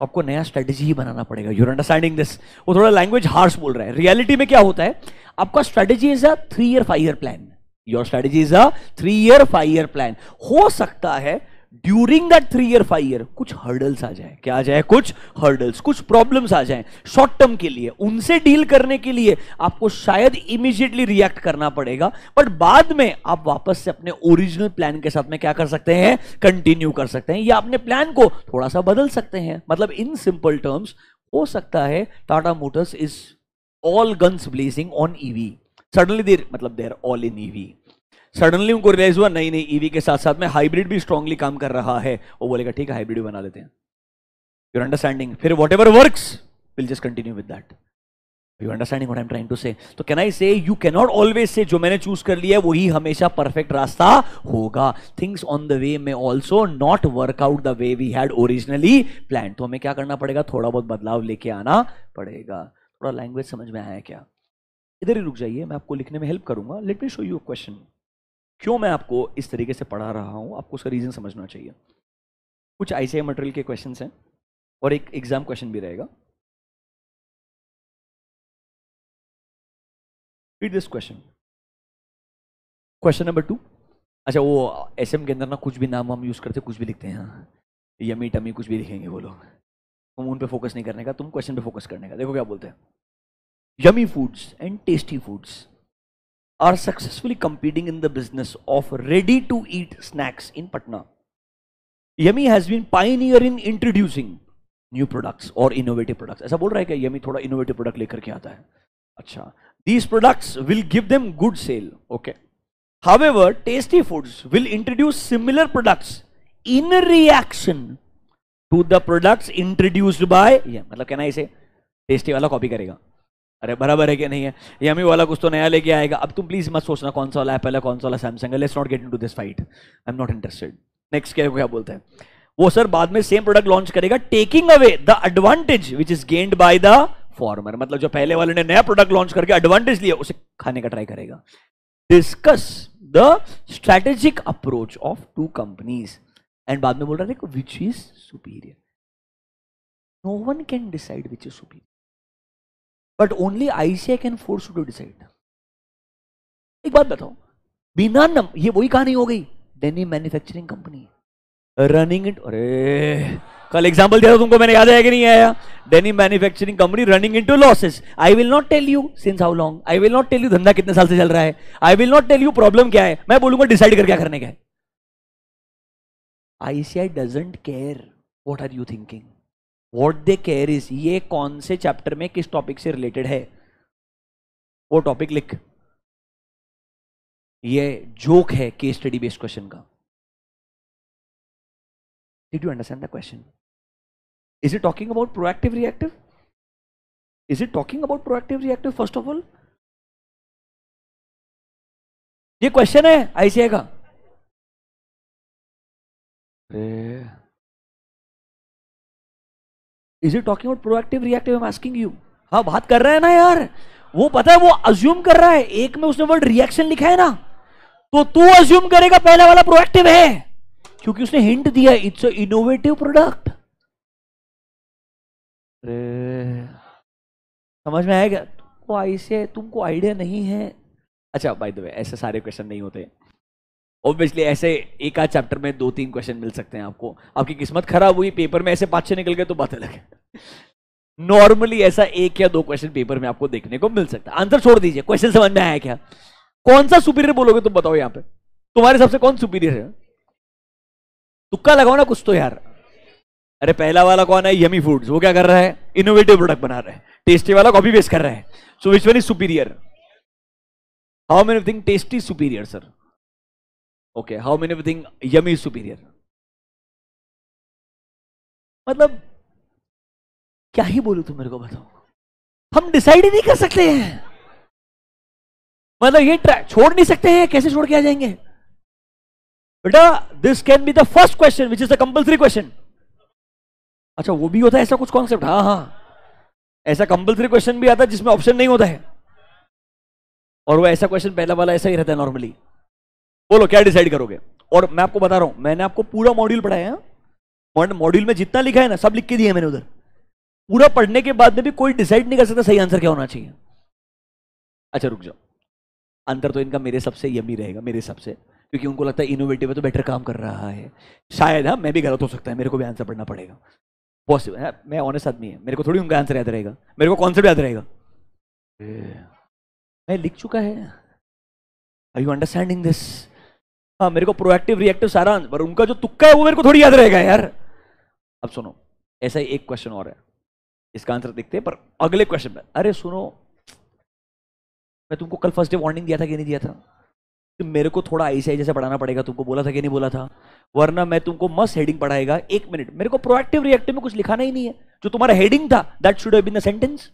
आपको नया स्ट्रेटेजी ही बनाना पड़ेगा। Your understanding this? वो थोड़ा लैंग्वेज हार्श बोल रहा है। रियलिटी में क्या होता है, आपका strategy is a 3 year 5 year plan. Your strategy is a 3 year 5 year plan. हो सकता है ड्यूरिंग दैट 3 ईयर 5 ईयर कुछ हर्डल्स आ जाए। क्या आ जाए? कुछ हर्डल्स, कुछ प्रॉब्लम्स आ जाए शॉर्ट टर्म के लिए। उनसे डील करने के लिए आपको शायद इमीडिएटली रिएक्ट करना पड़ेगा, बट बाद में आप वापस से अपने ओरिजिनल प्लान के साथ में क्या कर सकते हैं? कंटिन्यू कर सकते हैं, या अपने प्लान को थोड़ा सा बदल सकते हैं। मतलब इन सिंपल टर्म्स, हो सकता है Tata Motors is all guns blazing on EV, suddenly there मतलब देर ऑल इन ईवी। सडनली उनको रियलाइज हुआ नहीं नहीं, ईवी के साथ साथ में हाइब्रिड भी स्ट्रांगली काम कर रहा है। वो बोलेगा ठीक है हाइब्रिड भी बना लेते हैं। You're understanding? फिर whatever works will just continue with that. You understanding what I am trying to say? तो कैन आई से you can not always say जो मैंने चूज कर लिया है वही हमेशा परफेक्ट रास्ता होगा। थिंग्स ऑन द वे में also not work out the way we had originally plan. तो हमें क्या करना पड़ेगा? थोड़ा बहुत बदलाव लेके आना पड़ेगा। थोड़ा लैंग्वेज समझ में आया क्या? इधर ही रुक जाइए, मैं आपको लिखने में हेल्प करूंगा। Let me show you a question. क्यों मैं आपको इस तरीके से पढ़ा रहा हूं, आपको उसका रीजन समझना चाहिए। कुछ आईसीआई मटेरियल के क्वेश्चंस हैं और एक एग्जाम क्वेश्चन भी रहेगा। Read this question. Question number 2। अच्छा, वो एसएम के अंदर ना कुछ भी नाम हम यूज करते कुछ भी लिखते हैं, यमी टमी कुछ भी लिखेंगे वो लोग। तुम उन पे फोकस नहीं करने का, तुम क्वेश्चन पे फोकस करने का। देखो क्या बोलते हैं। Yummy foods and tasty foods are successfully competing in the business of ready-to-eat snacks in Patna. Yummy has been pioneer in introducing new products or innovative products. ऐसा बोल रहा है कि Yummy थोड़ा innovative product लेकर के आता है। अच्छा, these products will give them good sale. Okay. However, Tasty Foods will introduce similar products in reaction to the products introduced by मतलब कहना इसे टेस्टी वाला कॉपी करेगा। अरे बराबर है कि नहीं है? यमी वाला कुछ तो नया लेके आएगा। अब तुम प्लीज मत सोचना कौन सा वाला एप्पल है कौन सा वाला सैमसंग है। Let's not get into this fight, I am not interested. Next क्या बोलते हैं वो? सर बाद में सेम प्रोडक्ट लॉन्च करेगा taking away the advantage which is gained by the former. मतलब जो पहले वाले ने नया प्रोडक्ट लॉन्च करके एडवांटेज लिया उसे खाने का ट्राई करेगा। Discuss the strategic approach of 2 companies and बाद में बोल रहा है which is superior. No one can decide which is superior, but only ICAI can force you to decide. एक बात बताओ, बिना ये वही कहानी हो गई। Denim manufacturing company running it, अरे कल एग्जांपल दिया था तुमको, मैंने याद आया कि नहीं आया? Denim manufacturing company running into losses. I will not tell you since how long, I will not tell you धंधा कितने साल से चल रहा है, I will not tell you problem क्या है। मैं बोलूंगा डिसाइड कर क्या करने का है। ICAI doesn't care what are you thinking, what they care is ये कौन से चैप्टर में किस टॉपिक से रिलेटेड है, वो टॉपिक लिख। ये जोक है केस स्टडी बेस्ड क्वेश्चन का। Did you understand the question? Is it talking about proactive reactive? Is it talking about proactive reactive? First of all ये क्वेश्चन है ICAI का। Is it talking about proactive reactive? I am asking you. हाँ बात कर रहा है ना यार, वो पता है वो अज्यूम कर रहा है। एक में उसने वर्ड रिएक्शन लिखा है ना, तो तू अज्यूम करेगा पहला वाला प्रोएक्टिव है क्योंकि उसने हिंट दिया इट्स अ इनोवेटिव प्रोडक्ट। समझ में आएगा? तुमको ऐसे तुमको आइडिया नहीं है। अच्छा बाय द वे ऐसे सारे क्वेश्चन नहीं होते ऑब्वियसली। ऐसे एक आध चैप्टर में 2-3 क्वेश्चन मिल सकते हैं आपको। आपकी किस्मत खराब हुई, पेपर में ऐसे 5-6 निकल गए तो बात अलग है। नॉर्मली ऐसा 1 या 2 क्वेश्चन पेपर में आपको देखने को मिल सकता है। आंसर छोड़ दीजिए, क्वेश्चन समझ में आया क्या? कौन सा सुपीरियर बोलोगे तुम बताओ? यहां पे तुम्हारे हिसाब से कौन सुपीरियर है? तुक्का लगाओ ना कुछ तो यार। अरे पहला वाला कौन है? Yummy foods. वो क्या कर रहा है? इनोवेटिव प्रोडक्ट बना रहा है। टेस्टी वाला कॉपी पेस्ट कर रहा है। So which one is superior? How many think tasty superior sir? Okay, how many think yummy is superior? मतलब क्या ही बोलूं तुम मेरे को बताओ, हम डिसाइड ही नहीं कर सकते हैं। मतलब ये छोड़ नहीं सकते हैं, कैसे छोड़ के आ जाएंगे बेटा? This can be the first question which is the compulsory question. अच्छा वो भी होता है ऐसा कुछ कॉन्सेप्ट? हाँ हाँ, ऐसा कंपल्सरी क्वेश्चन भी आता है जिसमें ऑप्शन नहीं होता है, और वो ऐसा क्वेश्चन पहला वाला ऐसा ही रहता है नॉर्मली। बोलो क्या डिसाइड करोगे? और मैं आपको बता रहा हूं, मैंने आपको पूरा मॉड्यूल पढ़ाया है, मॉड्यूल में जितना लिखा है ना सब लिख के दिया है मैंने उधर। पूरा पढ़ने के बाद में भी कोई डिसाइड नहीं कर सकता सही आंसर क्या होना चाहिए। अच्छा रुक जाओ, आंसर तो इनका मेरे सबसे यमी रहेगा, मेरे सबसे, क्योंकि उनको लगता है इनोवेटिव है तो बेटर काम कर रहा है शायद। हाँ मैं भी गलत हो सकता है, मेरे को भी आंसर पढ़ना पड़ेगा, पॉसिबल है। मैं ऑनेस्ट आदमी है, मेरे को थोड़ी उनका आंसर याद रहेगा, मेरे को कॉन्सेप्ट याद रहेगा। मैं लिख चुका है, आर यू अंडरस्टैंडिंग दिस? हाँ मेरे को प्रोएक्टिव रिएक्टिव सारा, पर उनका जो तुक्का है वो मेरे को थोड़ी याद रहेगा यार। अब सुनो, ऐसा ही एक क्वेश्चन और है, इसका आंसर देखते हैं, पर अगले क्वेश्चन में। अरे सुनो, मैं तुमको कल फर्स्ट डे वार्निंग दिया था कि नहीं दिया था कि मेरे को थोड़ा आईसीआई जैसे पढ़ाना पड़ेगा, तुमको बोला था कि नहीं बोला था? वरना मैं तुमको मस्त हेडिंग पढ़ाएगा। एक मिनट, मेरे को प्रोएक्टिव रिएक्टिव में कुछ लिखाना ही नहीं है, जो तुम्हारा हेडिंग था that should have been the sentence.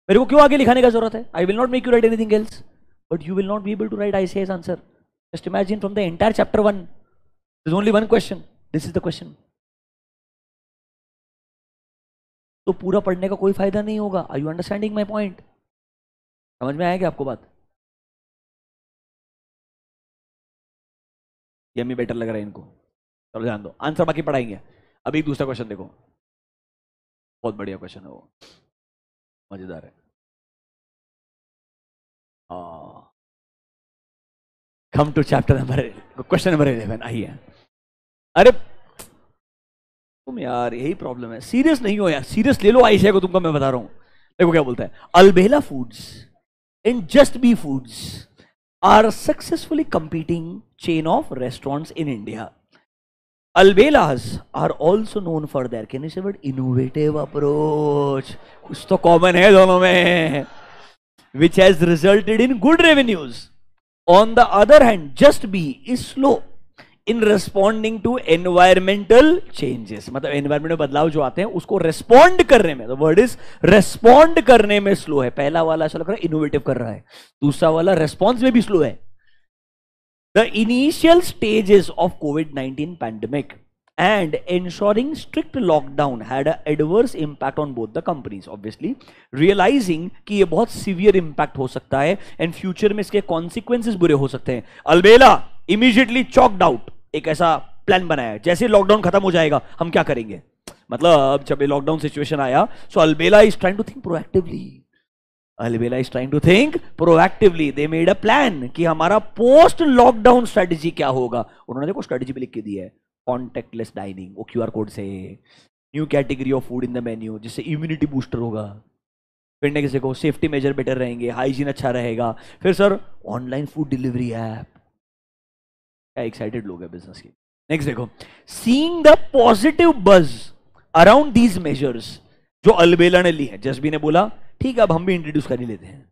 मेरे को क्यों आगे लिखाने का जरूरत है? I will not make you write anything else, but you will not be able to write आईसीआई's answer. Just imagine from the entire chapter 1 there is only one question, this is the question. तो पूरा पढ़ने का कोई फायदा नहीं होगा। Are you understanding my point? समझ में आएगा आपको बात? यम्मी बेटर लग रहा है इनको, चलो ध्यान दो, आंसर बाकी पढ़ाएंगे। अभी दूसरा क्वेश्चन देखो, बहुत बढ़िया क्वेश्चन है वो, मजेदार है। Come to chapter number, question number 11। आइए। अरे तुम यार, यही प्रॉब्लम है, सीरियस नहीं हो यार, सीरियस ले लो आईसीआई को, तुमको मैं बता रहा हूं। देखो क्या बोलता है, Albela Foods and Just B Foods are successfully competing chain of restaurants in India. Albelas are also known for their, can you say what, innovative approach, कुछ तो कॉमन है दोनों में, which has resulted in good revenues. On the other hand, Just Be is slow in responding to environmental changes. मतलब environment में बदलाव जो आते हैं उसको रेस्पॉन्ड करने में, द वर्ड इज रेस्पॉन्ड करने में स्लो है। पहला वाला ऐसा लग रहा है इनोवेटिव कर रहा है, दूसरा वाला रेस्पॉन्स में भी स्लो है। The initial stages of covid pandemic and ensuring strict lockdown had an adverse impact on both the companies, obviously realizing कि ये बहुत severe impact हो सकता है and future में इसके consequences बुरे हो सकते हैं। अलबेला immediately chalked out, एक ऐसा प्लान बनाया, जैसे लॉकडाउन खत्म हो जाएगा हम क्या करेंगे, मतलब जब ये लॉकडाउन सिचुएशन आया, so Albela is trying to think proactively. Albela is trying to think proactively. They made a plan कि हमारा पोस्ट लॉकडाउन स्ट्रेटेजी क्या होगा। उन्होंने देखो स्ट्रेटेजी पे लिख के दिया है, कॉन्टेक्टलेस डाइनिंग, वो क्यूआर कोड से, new category of food in the menu जिससे इम्यूनिटी बूस्टर होगा, फिर नेक्स्ट देखो सेफ्टी मेजर बेटर रहेंगे, हाइजीन अच्छा रहेगा, फिर sir online food delivery app. क्या एक्साइटेड लोग हैं बिजनेस की। नेक्स्ट देखो, सीइंग द पॉजिटिव बज अराउंड दीज मेजर्स जो अलबेला ने ली है, जसबी ने बोला ठीक है अब हम भी इंट्रोड्यूस कर ही लेते हैं।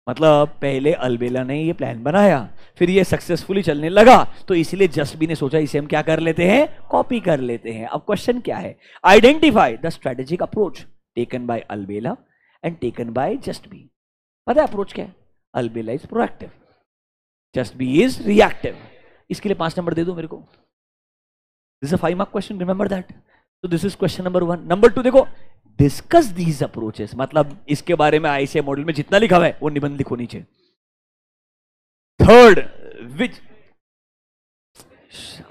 मतलब पहले अलबेला ने ये प्लान बनाया, फिर ये सक्सेसफुली चलने लगा, तो इसलिए जसबी ने सोचा इसे हम क्या कर लेते हैं, कॉपी कर लेते हैं। अब क्वेश्चन क्या है, identify the strategic approach taken by Albela and taken by Just B. पता है अप्रोच क्या है? Albela is proactive, Just B is reactive. इसके लिए 5 नंबर दे दो मेरे को। This is a 5 mark question, remember that. तो this is question number 1। Number 2 देखो, डिस्कस दीज अप्रोचेस, मतलब इसके बारे में आईसीआई मॉडल में जितना लिखा हुआ है वो निबंध लिखो नीचे। थर्ड, विच,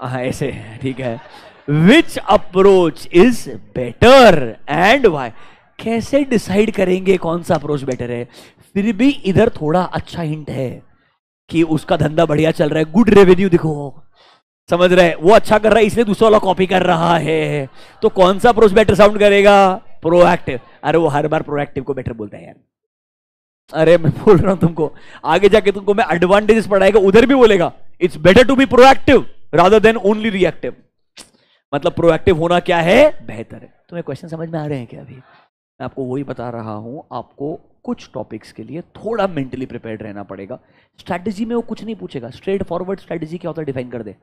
ऐसे ठीक है, which approach is better and why. कैसे डिसाइड करेंगे कौन सा अप्रोच बेटर है? फिर भी इधर थोड़ा अच्छा हिंट है कि उसका धंधा बढ़िया चल रहा है, गुड रेवेन्यू दिखो, समझ रहे, वो अच्छा कर रहा है इसलिए दूसरा वाला कॉपी कर रहा है, तो कौन सा अप्रोच बेटर साउंड करेगा? प्रोएक्टिव। अरे वो हर बार प्रोएक्टिव को बेटर बोलता है यार। अरे मैं बोल रहा हूं तुमको, आगे जाके तुमको मैं एडवांटेजेस पढ़ाएगा, उधर भी बोलेगा it's better to be proactive rather than only reactive. मतलब प्रोएक्टिव होना क्या है, बेहतर है। तुम्हें क्वेश्चन समझ में आ रहे हैं क्या? अभी मैं आपको वही बता रहा हूं, आपको कुछ टॉपिक्स के लिए थोड़ा मेंटली प्रिपेयर्ड रहना पड़ेगा। स्ट्रैटेजी में वो कुछ नहीं पूछेगा, स्ट्रेट फॉरवर्ड स्ट्रैटेजी क्या होता है डिफाइन कर दे।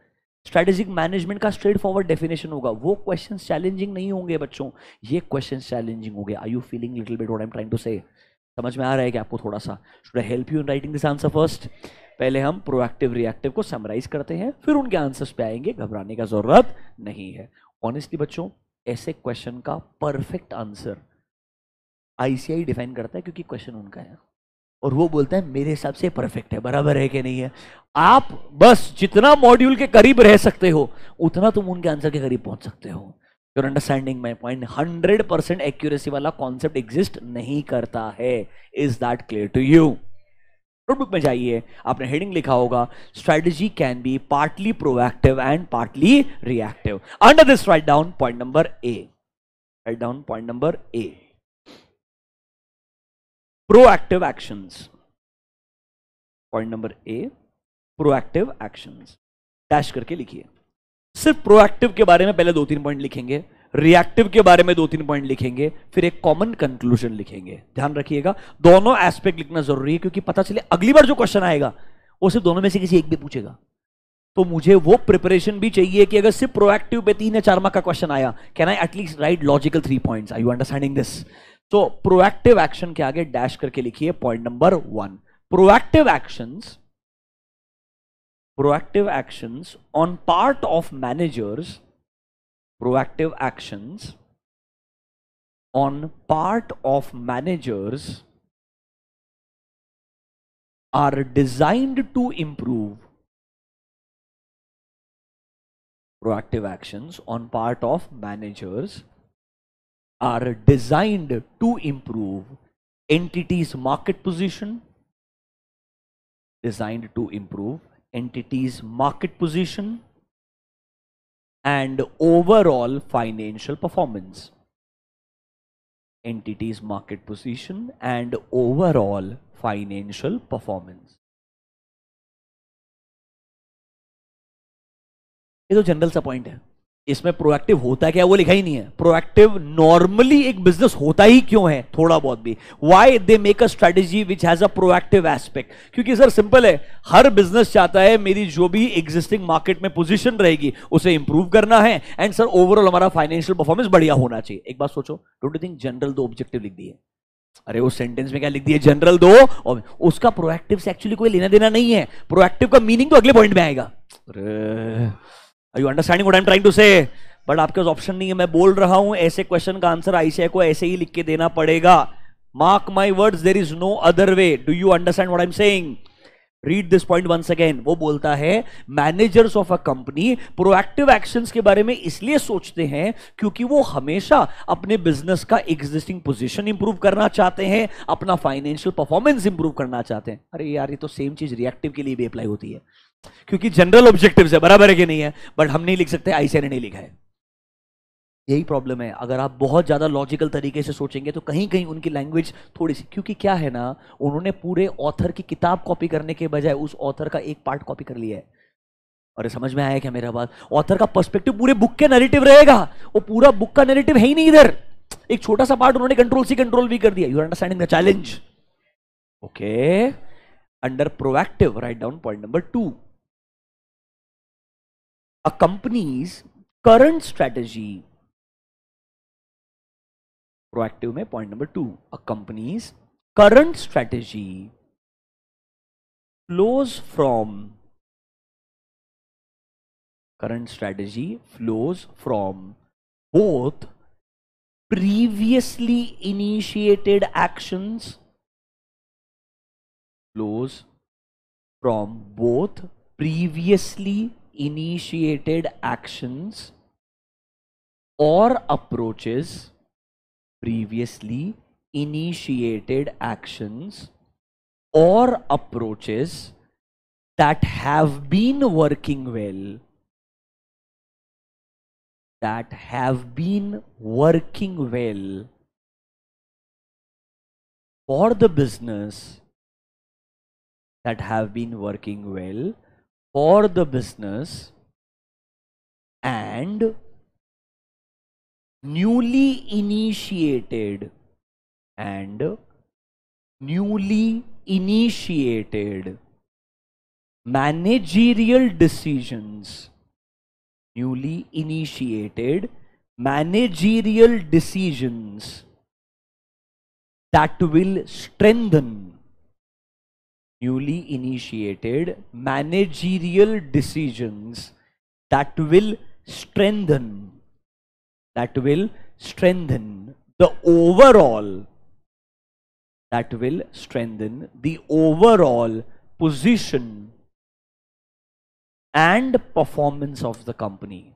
स्ट्रैटेजिक मैनेजमेंट का स्ट्रेट फॉरवर्ड डेफिनेशन होगा। वो क्वेश्चंस चैलेंजिंग नहीं होंगे बच्चों, ये क्वेश्चंस चैलेंजिंग होंगे। Are you feeling little bit what I am trying to say? समझ में आ रहा है कि आपको थोड़ा सा? Should I help you in writing this answer first? पहले हम प्रोएक्टिव रिएक्टिव को समराइज करते हैं, फिर उनके आंसर्स पे आएंगे, घबराने का जरूरत नहीं है। ऑनेस्टली बच्चों, ऐसे क्वेश्चन का परफेक्ट आंसर आईसीआई डिफाइन करता है क्योंकि क्वेश्चन उनका है, और वो बोलता है मेरे हिसाब से परफेक्ट है, बराबर है कि नहीं है। आप बस जितना मॉड्यूल के करीब रह सकते हो उतना तुम उनके आंसर के करीब पहुंच सकते हो। Your understanding my point. 100% accuracy वाला कॉन्सेप्ट एग्जिस्ट नहीं करता है। Is that clear to you? Notebook में जाइए, आपने हेडिंग लिखा होगा strategy can be partly proactive and partly reactive. Under this write down point number A. Write down point number A, proactive actions. Point number A, proactive actions. Dash करके लिखिए। सिर्फ proactive के बारे में पहले 2-3 पॉइंट लिखेंगे, रिएक्टिव के बारे में 2-3 पॉइंट लिखेंगे, फिर एक कॉमन कंक्लूजन लिखेंगे। ध्यान रखिएगा, दोनों एस्पेक्ट लिखना जरूरी है, क्योंकि पता चले अगली बार जो क्वेश्चन आएगा वो सिर्फ दोनों में से किसी एक भी पूछेगा। तो मुझे वो प्रिपरेशन भी चाहिए कि अगर सिर्फ प्रोएक्टिव पे 3 या 4 मार्क का क्वेश्चन आया, can I at least write logical 3 points? Are you understanding this? तो प्रोएक्टिव एक्शन के आगे डैश करके लिखिए point number 1, proactive actions. Proactive actions on part of managers, proactive actions on part of managers are designed to improve. Proactive actions on part of managers are designed to improve entity's market position, designed to improve entity's market position and overall financial performance. Entity's market position and overall financial performance. ये तो general सा point है। इसमें proactive होता क्या वो लिखा ही नहीं है। प्रोएक्टिव नॉर्मली एक बिजनेस होता ही क्यों है, थोड़ा बहुत भी, why they make a strategy which has a proactive aspect. क्योंकि सर सिंपल है, हर बिजनेस चाहता है मेरी जो भी एग्जिस्टिंग मार्केट में पोजीशन रहेगी उसे इंप्रूव करना है, एंड सर ओवरऑल हमारा फाइनेंशियल परफॉर्मेंस बढ़िया होना चाहिए। एक बात सोचो, don't you think general 2 objective लिख दिए? अरे उस सेंटेंस में क्या लिख दिए? जनरल 2, और उसका प्रोएक्टिव से एक्चुअली कोई लेना देना नहीं है। प्रोएक्टिव का मीनिंग तो अगले पॉइंट में आएगा। Are you understanding what I'm trying to say? But आपके पास ऑप्शन नहीं है, मैं बोल रहा हूं ऐसे क्वेश्चन का आंसर आईसीआई को ऐसे ही लिख के देना पड़ेगा। Mark my words, there is no other way. Do you understand what I am saying? Read this point once again. वो बोलता है managers of a company proactive actions के बारे में इसलिए सोचते हैं क्योंकि वो हमेशा अपने बिजनेस का एग्जिस्टिंग पोजीशन इंप्रूव करना चाहते हैं, अपना फाइनेंशियल परफॉर्मेंस इंप्रूव करना चाहते हैं। अरे यार, ये तो सेम चीज रिएक्टिव के लिए भी अप्लाई होती है, क्योंकि जनरल ऑब्जेक्टिव्स है, बराबर है कि नहीं है? बट हम नहीं लिख सकते, आईसीआई ने नहीं लिखा है। यही प्रॉब्लम है। अगर आप बहुत ज्यादा लॉजिकल तरीके से सोचेंगे तो कहीं कहीं उनकी लैंग्वेज थोड़ी सी, क्योंकि क्या है ना, उन्होंने पूरे ऑथर की किताब कॉपी करने के बजाय उस ऑथर का एक पार्ट कॉपी कर लिया है। और समझ में आया क्या मेरा बात? ऑथर का पर्सपेक्टिव पूरे बुक के नैरेटिव रहेगा, वो पूरा बुक का नैरेटिव है ही नहीं इधर। एक छोटा सा पार्ट उन्होंने कंट्रोल सी कंट्रोल वी कर दिया। You are understanding the challenge? Okay, under proactive write down point number 2, a company's current strategy. Proactive में point number 2, a company's current strategy flows from both previously initiated actions, flows from both previously initiated actions or approaches, previously initiated actions or approaches that have been working well, for the business, that have been working well for the business, and newly initiated managerial decisions, that will strengthen, newly initiated managerial decisions that will strengthen the overall that will strengthen the overall position and performance of the company.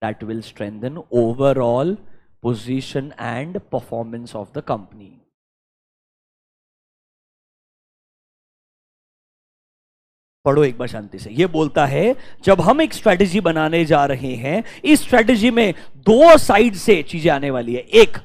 That will strengthen overall position and performance of the company. पढ़ो एक बार शांति से। ये बोलता है जब हम एक strategy बनाने जा रहे हैं, इस स्ट्रेटेजी में दो साइड से चीजें आने वाली है। एक,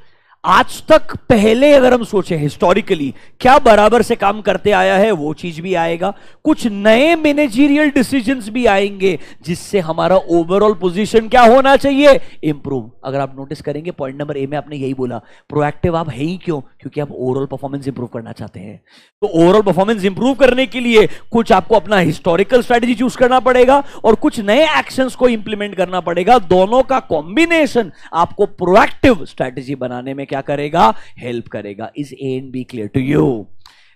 आज तक पहले अगर हम सोचें हिस्टोरिकली क्या बराबर से काम करते आया है वो चीज भी आएगा, कुछ नए मैनेजरियल डिसीजंस भी आएंगे जिससे हमारा ओवरऑल पोजीशन क्या होना चाहिए, इंप्रूव। अगर आप नोटिस करेंगे पॉइंट नंबर ए में आपने यही बोला, प्रोएक्टिव आप है ही क्यों, क्योंकि आप ओवरऑल परफॉर्मेंस इंप्रूव करना चाहते हैं। तो ओवरऑल परफॉर्मेंस इंप्रूव करने के लिए कुछ आपको अपना हिस्टोरिकल स्ट्रेटेजी चूज करना पड़ेगा और कुछ नए एक्शंस को इंप्लीमेंट करना पड़ेगा। दोनों का कॉम्बिनेशन आपको प्रोएक्टिव स्ट्रेटेजी बनाने में क्या करेगा, हेल्प करेगा। Is A and B clear to you?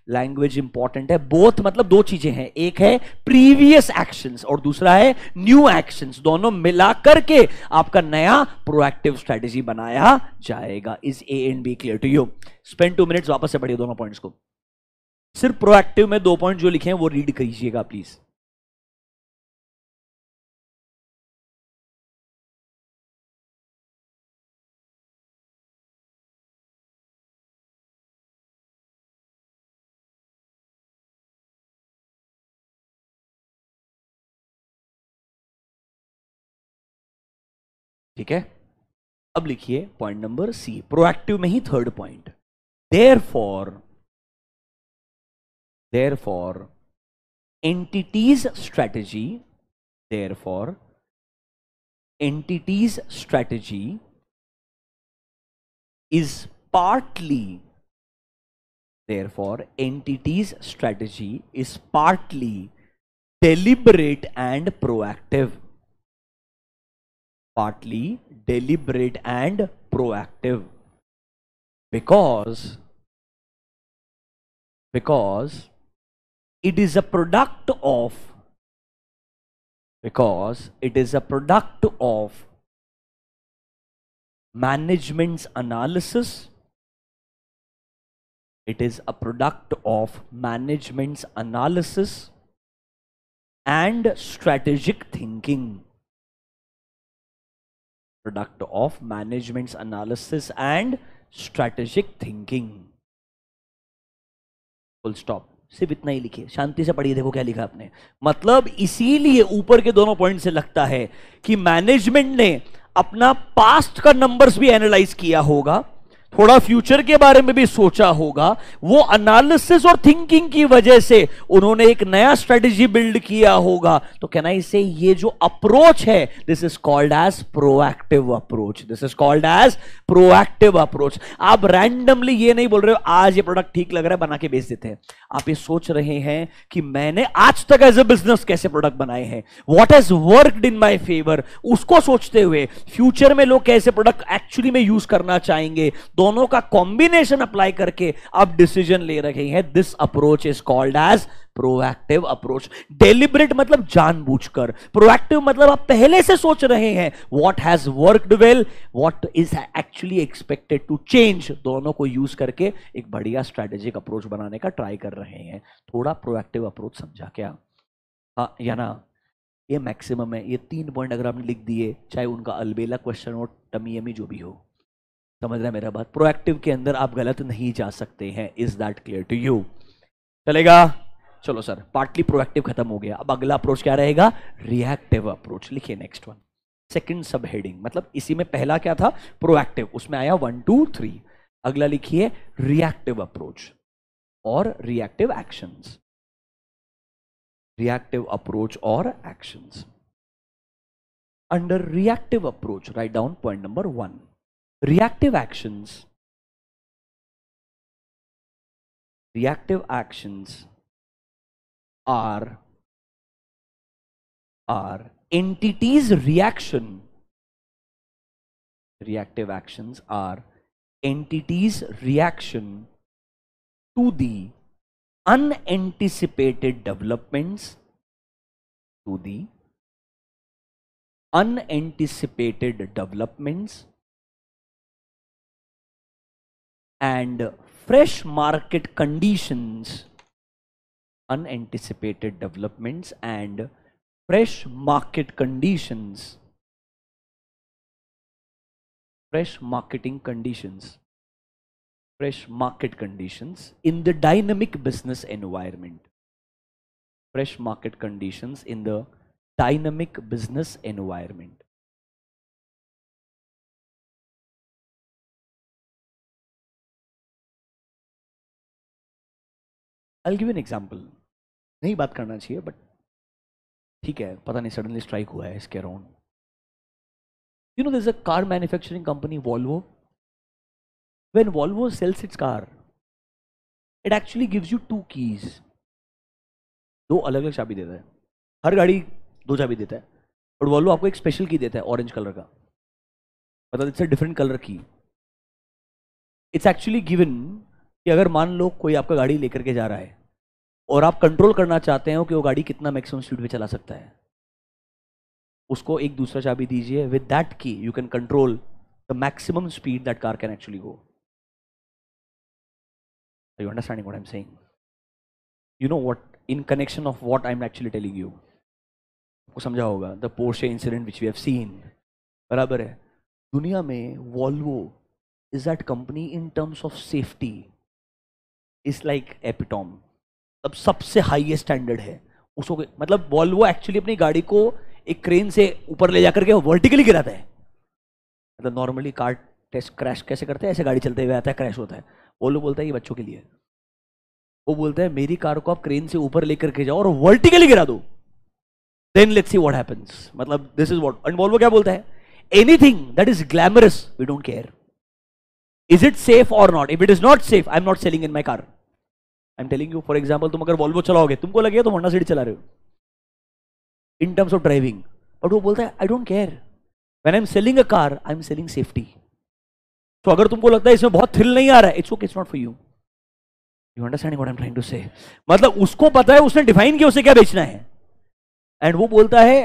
Language important है। बोथ मतलब दो चीजें हैं, एक है प्रीवियस एक्शंस और दूसरा है न्यू एक्शंस। दोनों मिला करके आपका नया प्रोएक्टिव स्ट्रेटेजी बनाया जाएगा। Is A and B clear to you? Spend 2 minutes, वापस से पढ़िए दोनों पॉइंट्स को। सिर्फ प्रोएक्टिव में 2 पॉइंट जो लिखे हैं वो रीड कीजिएगा प्लीज। ठीक है, अब लिखिए पॉइंट नंबर सी, प्रोएक्टिव में ही third point. Therefore entities strategy, therefore entities strategy is partly deliberate and proactive. Because it is a product of management's analysis. It is a product of management's analysis and strategic thinking. Product of management's analysis and strategic thinking. Full stop. सिर्फ इतना ही लिखिए, शांति से पढ़िए। देखो क्या लिखा आपने, मतलब इसीलिए ऊपर के दोनों पॉइंट से लगता है कि मैनेजमेंट ने अपना पास्ट का नंबर्स भी एनालाइज किया होगा, थोड़ा फ्यूचर के बारे में भी सोचा होगा। वो एनालिसिस और थिंकिंग की वजह से उन्होंने एक नया स्ट्रेटेजी बिल्ड किया होगा। तो कहना आई से ये जो अप्रोच है, this is called as proactive approach. आप रैंडमली ये नहीं बोल रहे हो आज ये प्रोडक्ट ठीक लग रहा है बना के बेच देते हैं। आप ये सोच रहे हैं कि मैंने आज तक एज ए बिजनेस कैसे प्रोडक्ट बनाए हैं, what has worked in my favour, उसको सोचते हुए फ्यूचर में लोग कैसे प्रोडक्ट एक्चुअली में यूज करना चाहेंगे, दोनों का कॉम्बिनेशन अप्लाई करके आप डिसीजन ले रहे हैं। This approach is called as proactive approach. Deliberate मतलब जानबूझकर, प्रोएक्टिव मतलब आप पहले से सोच रहे हैं what has worked well, what is actually expected to change. दोनों को यूज करके एक बढ़िया स्ट्रेटेजिक अप्रोच बनाने का ट्राई कर रहे हैं। थोड़ा प्रोएक्टिव अप्रोच समझा क्या? हाँ या ना? ये मैक्सिमम है। ये 3 पॉइंट अगर आपने लिख दिए, चाहे उनका अलबेला क्वेश्चन हो, टमी यमी जो भी हो, समझ रहे हैं मेरा बात? प्रोएक्टिव के अंदर आप गलत नहीं जा सकते हैं। Is that clear to you? चलेगा? चलो सर, पार्टली प्रोएक्टिव खत्म हो गया, अब अगला अप्रोच क्या रहेगा? Reactive approach. लिखिए नेक्स्ट वन, सेकंड सब हेडिंग, मतलब इसी में पहला क्या था? प्रोएक्टिव, उसमें आया 1 2 3। अगला लिखिए रिएक्टिव अप्रोच और रिएक्टिव एक्शंस। रिएक्टिव अप्रोच और actions. Under reactive approach right down point number 1, reactive actions are entities reaction. Reactive actions are entities reaction to the unanticipated developments, and fresh market conditions, unanticipated developments and fresh market conditions, fresh market conditions in the dynamic business environment. Fresh market conditions in the dynamic business environment. I'll give you an example. नहीं बात करना चाहिए but ठीक है, पता नहीं suddenly strike हुआ है इसके around. You know, there's a car manufacturing company, Volvo. When Volvo sells its car, it actually gives you 2 keys. 2 अलग अलग चाबी देता है. हर गाड़ी 2 चाबी देता है, बट Volvo आपको एक स्पेशल की देता है ऑरेंज कलर का. मतलब इट्स अ डिफरेंट कलर की. इट्स एक्चुअली गिवन कि अगर मान लो कोई आपका गाड़ी लेकर के जा रहा है और आप कंट्रोल करना चाहते हो कि वो गाड़ी कितना मैक्सिमम स्पीड पे चला सकता है, उसको एक दूसरा चाबी दीजिए. विद दैट की you can control the maximum speed that car can actually go. Are you understanding what I'm saying? You know what, in connection of what I'm actually telling you, आपको समझा होगा. The Porsche incident which we have seen, बराबर है. दुनिया में Volvo is that company in terms of safety is like epitome. अब सबसे highest standard है उसको. मतलब वॉल्वो एक्चुअली अपनी गाड़ी को एक क्रेन से ऊपर ले जाकर के वर्टिकली गिराता है. मतलब नॉर्मली कार टेस्ट क्रैश कैसे करते हैं, ऐसे गाड़ी चलते हुए आता है, क्रैश होता है. वॉल्वो बोलता है ये बच्चों के लिए. वो बोलता है मेरी कार को आप क्रेन से ऊपर लेकर के जाओ और वर्टिकली गिरा दो, then let's see what happens. मतलब this is what. And Volvo क्या बोलता है, anything that is glamorous we don't care. Is it safe और not? If it is not safe I am not selling in my car. I am telling you, for example तुम अगर Volvo चलाओगे, तुमको लगेगा तुम होंडा सिटी चला रहे हो इन टर्म्स ऑफ ड्राइविंग, बट वो बोलता है आई don't care. When I am selling a car I am selling safety. तो अगर तुमको लगता है इसमें बहुत थ्रिल नहीं आ रहा है, it's okay, it's not for you. You understanding what I am trying to say? मतलब उसको पता है, उसने डिफाइन किया उसे क्या बेचना है. एंड वो बोलता है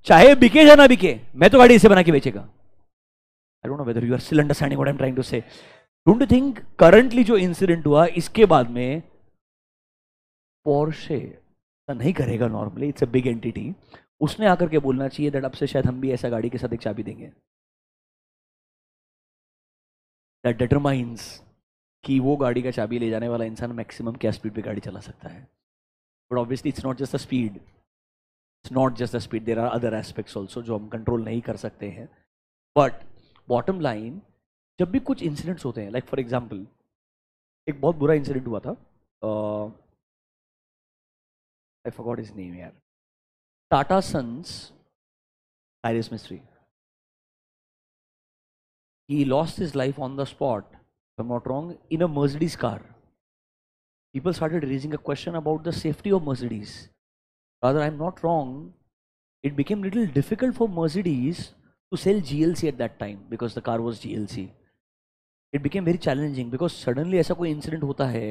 चाहे बिके या ना बिके, मैं तो गाड़ी इसे बना के बेचेगा. I don't know whether you are still understanding what I am trying to say. Don't you think currently जो इंसिडेंट हुआ इसके बाद में पोर्शे नहीं करेगा normally, it's a big entity. उसने आकर के बोलना चाहिए दैट अब से शायद हम भी ऐसा गाड़ी के साथ एक चाबी देंगे. दैट डिटरमाइंस कि वो गाड़ी का चाबी ले जाने वाला इंसान मैक्सिमम क्या स्पीड पे गाड़ी चला सकता है. But obviously it's not just the speed, it's not just the speed, there are other aspects also जो हम कंट्रोल नहीं कर सकते हैं. बट बॉटम लाइन, जब भी कुछ इंसिडेंट्स होते हैं, लाइक फॉर एग्जाम्पल एक बहुत बुरा इंसिडेंट हुआ था, आई फॉरगॉट हिज नेम यार, Tata Sons Cyrus Mistry. He lost his life on the spot, if I'm not wrong, in a Mercedes car. People started raising a question about the safety of Mercedes. Rather, I'm not wrong, it became a little difficult for Mercedes to sell GLC at that time because the car was GLC. It became very challenging because suddenly ऐसा कोई incident होता है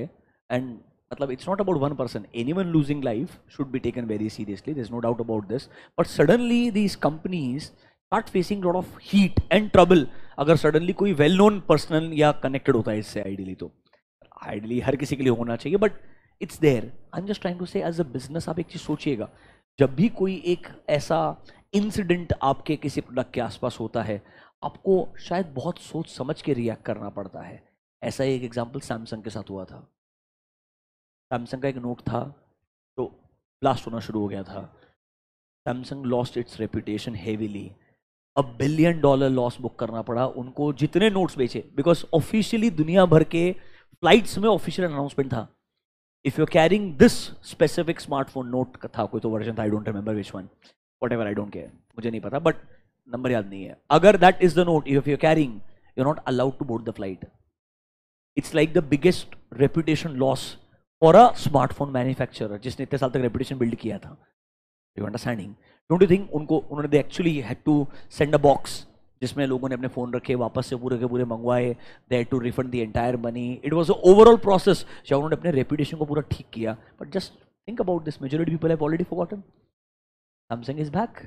and मतलब it's not about one person. Anyone losing life should be taken very seriously. There's no doubt about this. But suddenly these companies start facing a lot of heat and trouble. अगर suddenly कोई well-known person या connected होता है इससे ideally, तो ideally हर किसी के लिए होना चाहिए. But it's there. I'm just trying to say as a business आप एक चीज सोचिएगा, जब भी कोई एक ऐसा इंसिडेंट आपके किसी प्रोडक्ट के आसपास होता है, आपको शायद बहुत सोच समझ के रिएक्ट करना पड़ता है. ऐसा एक एग्जाम्पल सैमसंग के साथ हुआ था. सैमसंग का एक नोट था तो ब्लास्ट होना शुरू हो गया था. Samsung lost its reputation heavily. $1 billion loss book करना पड़ा उनको जितने नोट्स बेचे, बिकॉज ऑफिशियली दुनिया भर के फ्लाइट्स में ऑफिशियल अनाउंसमेंट था, if you carrying this specific smartphone. Note का था कोई तो वर्जन था, I don't remember which one, whatever, I don't care, मुझे नहीं पता, बट नंबर याद नहीं है. अगर that is the note, if you carrying, you are not allowed to board the flight. It's like the biggest reputation loss for a smartphone manufacturer जिसने इतने साल तक रेपुटेशन बिल्ड किया था. You understanding? Don't you think उन्होंने they actually had to send a box जिसमें लोगों ने अपने फोन रखे, वापस से पूरे के पूरे मंगवाए, they had to refund the entire money. It was a overall process जब उन्होंने अपने रेपुटेशन को पूरा ठीक किया. But just think about this, majority people have already forgotten. Samsung is back.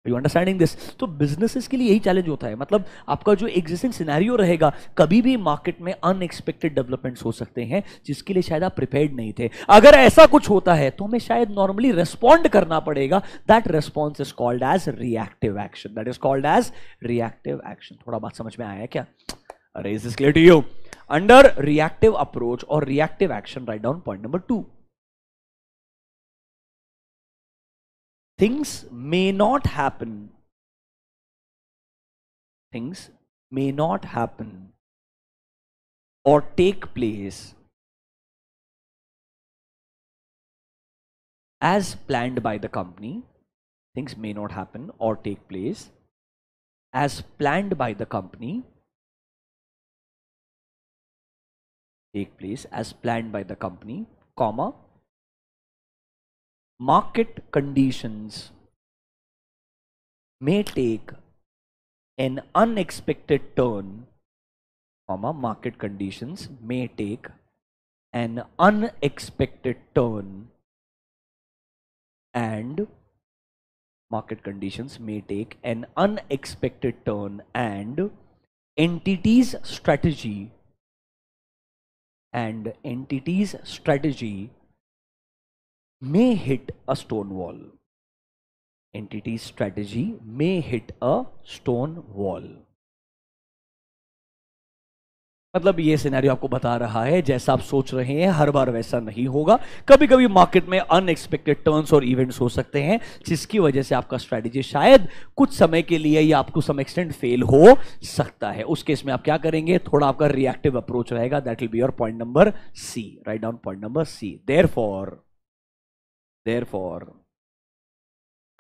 You understanding this? तो बिजनेसेस के लिए यही चैलेंज होता है, मतलब आपका जो एग्जिस्टिंग सिनेरियो रहेगा, कभी भी मार्केट में अनएक्सपेक्टेड डेवलपमेंट्स हो सकते हैं जिसके लिए शायद आप प्रिपेयर्ड नहीं थे। अगर ऐसा कुछ होता है तो हमें शायद नॉर्मली रेस्पॉन्ड करना पड़ेगा। That response is called as reactive action. That is called as reactive action. थोड़ा बात समझ में आया क्या? अरे is this clear to you? Under reactive approach और reactive action, write down point number 2. Things may not happen. Things may not happen or take place as planned by the company. Things may not happen or take place as planned by the company. Take place as planned by the company, comma, market conditions may take an unexpected turn, comma, market conditions may take an unexpected turn, and market conditions may take an unexpected turn, and entity's strategy may hit a stone wall. Entity's strategy may hit a stone wall. मतलब ये scenario आपको बता रहा है जैसा आप सोच रहे हैं हर बार वैसा नहीं होगा। कभी कभी मार्केट में अनएक्सपेक्टेड टर्न्स और इवेंट्स हो सकते हैं जिसकी वजह से आपका स्ट्रेटेजी शायद कुछ समय के लिए या आपको सम एक्सटेंट फेल हो सकता है। उस केस में आप क्या करेंगे? थोड़ा आपका रिएक्टिव अप्रोच रहेगा। That will be your point number C. Write down point number C. Therefore,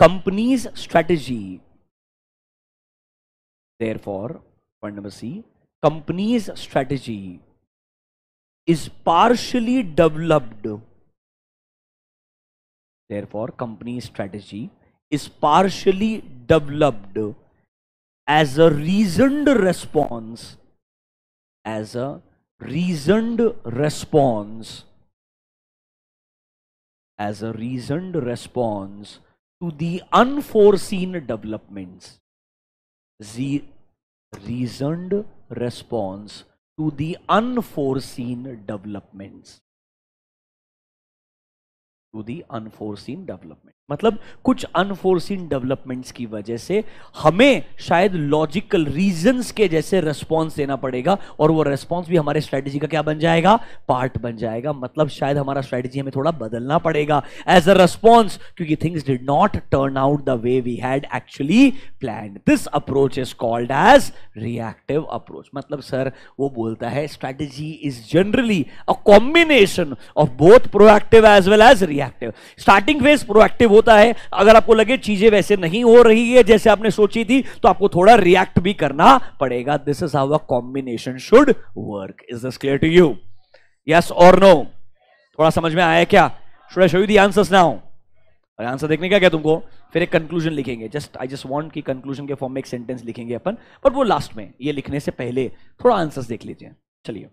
company's strategy. Therefore, point number C. Company's strategy is partially developed. Therefore, company's strategy is partially developed as a reasoned response. As a reasoned response. As a reasoned response to the unforeseen developments. Reasoned response to the unforeseen developments. To the unforeseen development. मतलब कुछ unforeseen developments की वजह से हमें शायद logical reasons के जैसे response देना पड़ेगा और वो रेस्पॉन्स भी हमारे स्ट्रेटजी का क्या बन जाएगा? पार्ट बन जाएगा। मतलब शायद हमारा स्ट्रेटजी हमें थोड़ा बदलना पड़ेगा एज अ रेस्पॉन्स, क्योंकि things did not turn out the way we had actually planned. This approach is called as reactive approach. मतलब सर वो बोलता है strategy is generally a combination of both proactive as well as reactive. Starting phase proactive होता है, अगर आपको लगे चीजें वैसे नहीं हो रही है जैसे आपने सोची थी तो आपको थोड़ा रिएक्ट भी करना पड़ेगा। This is how a combination should work. Is this clear to you? Yes और नो? थोड़ा समझ में आया क्या? Should I show you the answers now? Answer देखने का क्या तुमको? फिर एक कंक्लूजन लिखेंगे। आई जस्ट वांट कि कंक्लूजन के फॉर्म में एक सेंटेंस लिखेंगे अपन, पर वो लास्ट में। ये लिखने से पहले थोड़ा आंसर्स देख लीजिए। चलिए,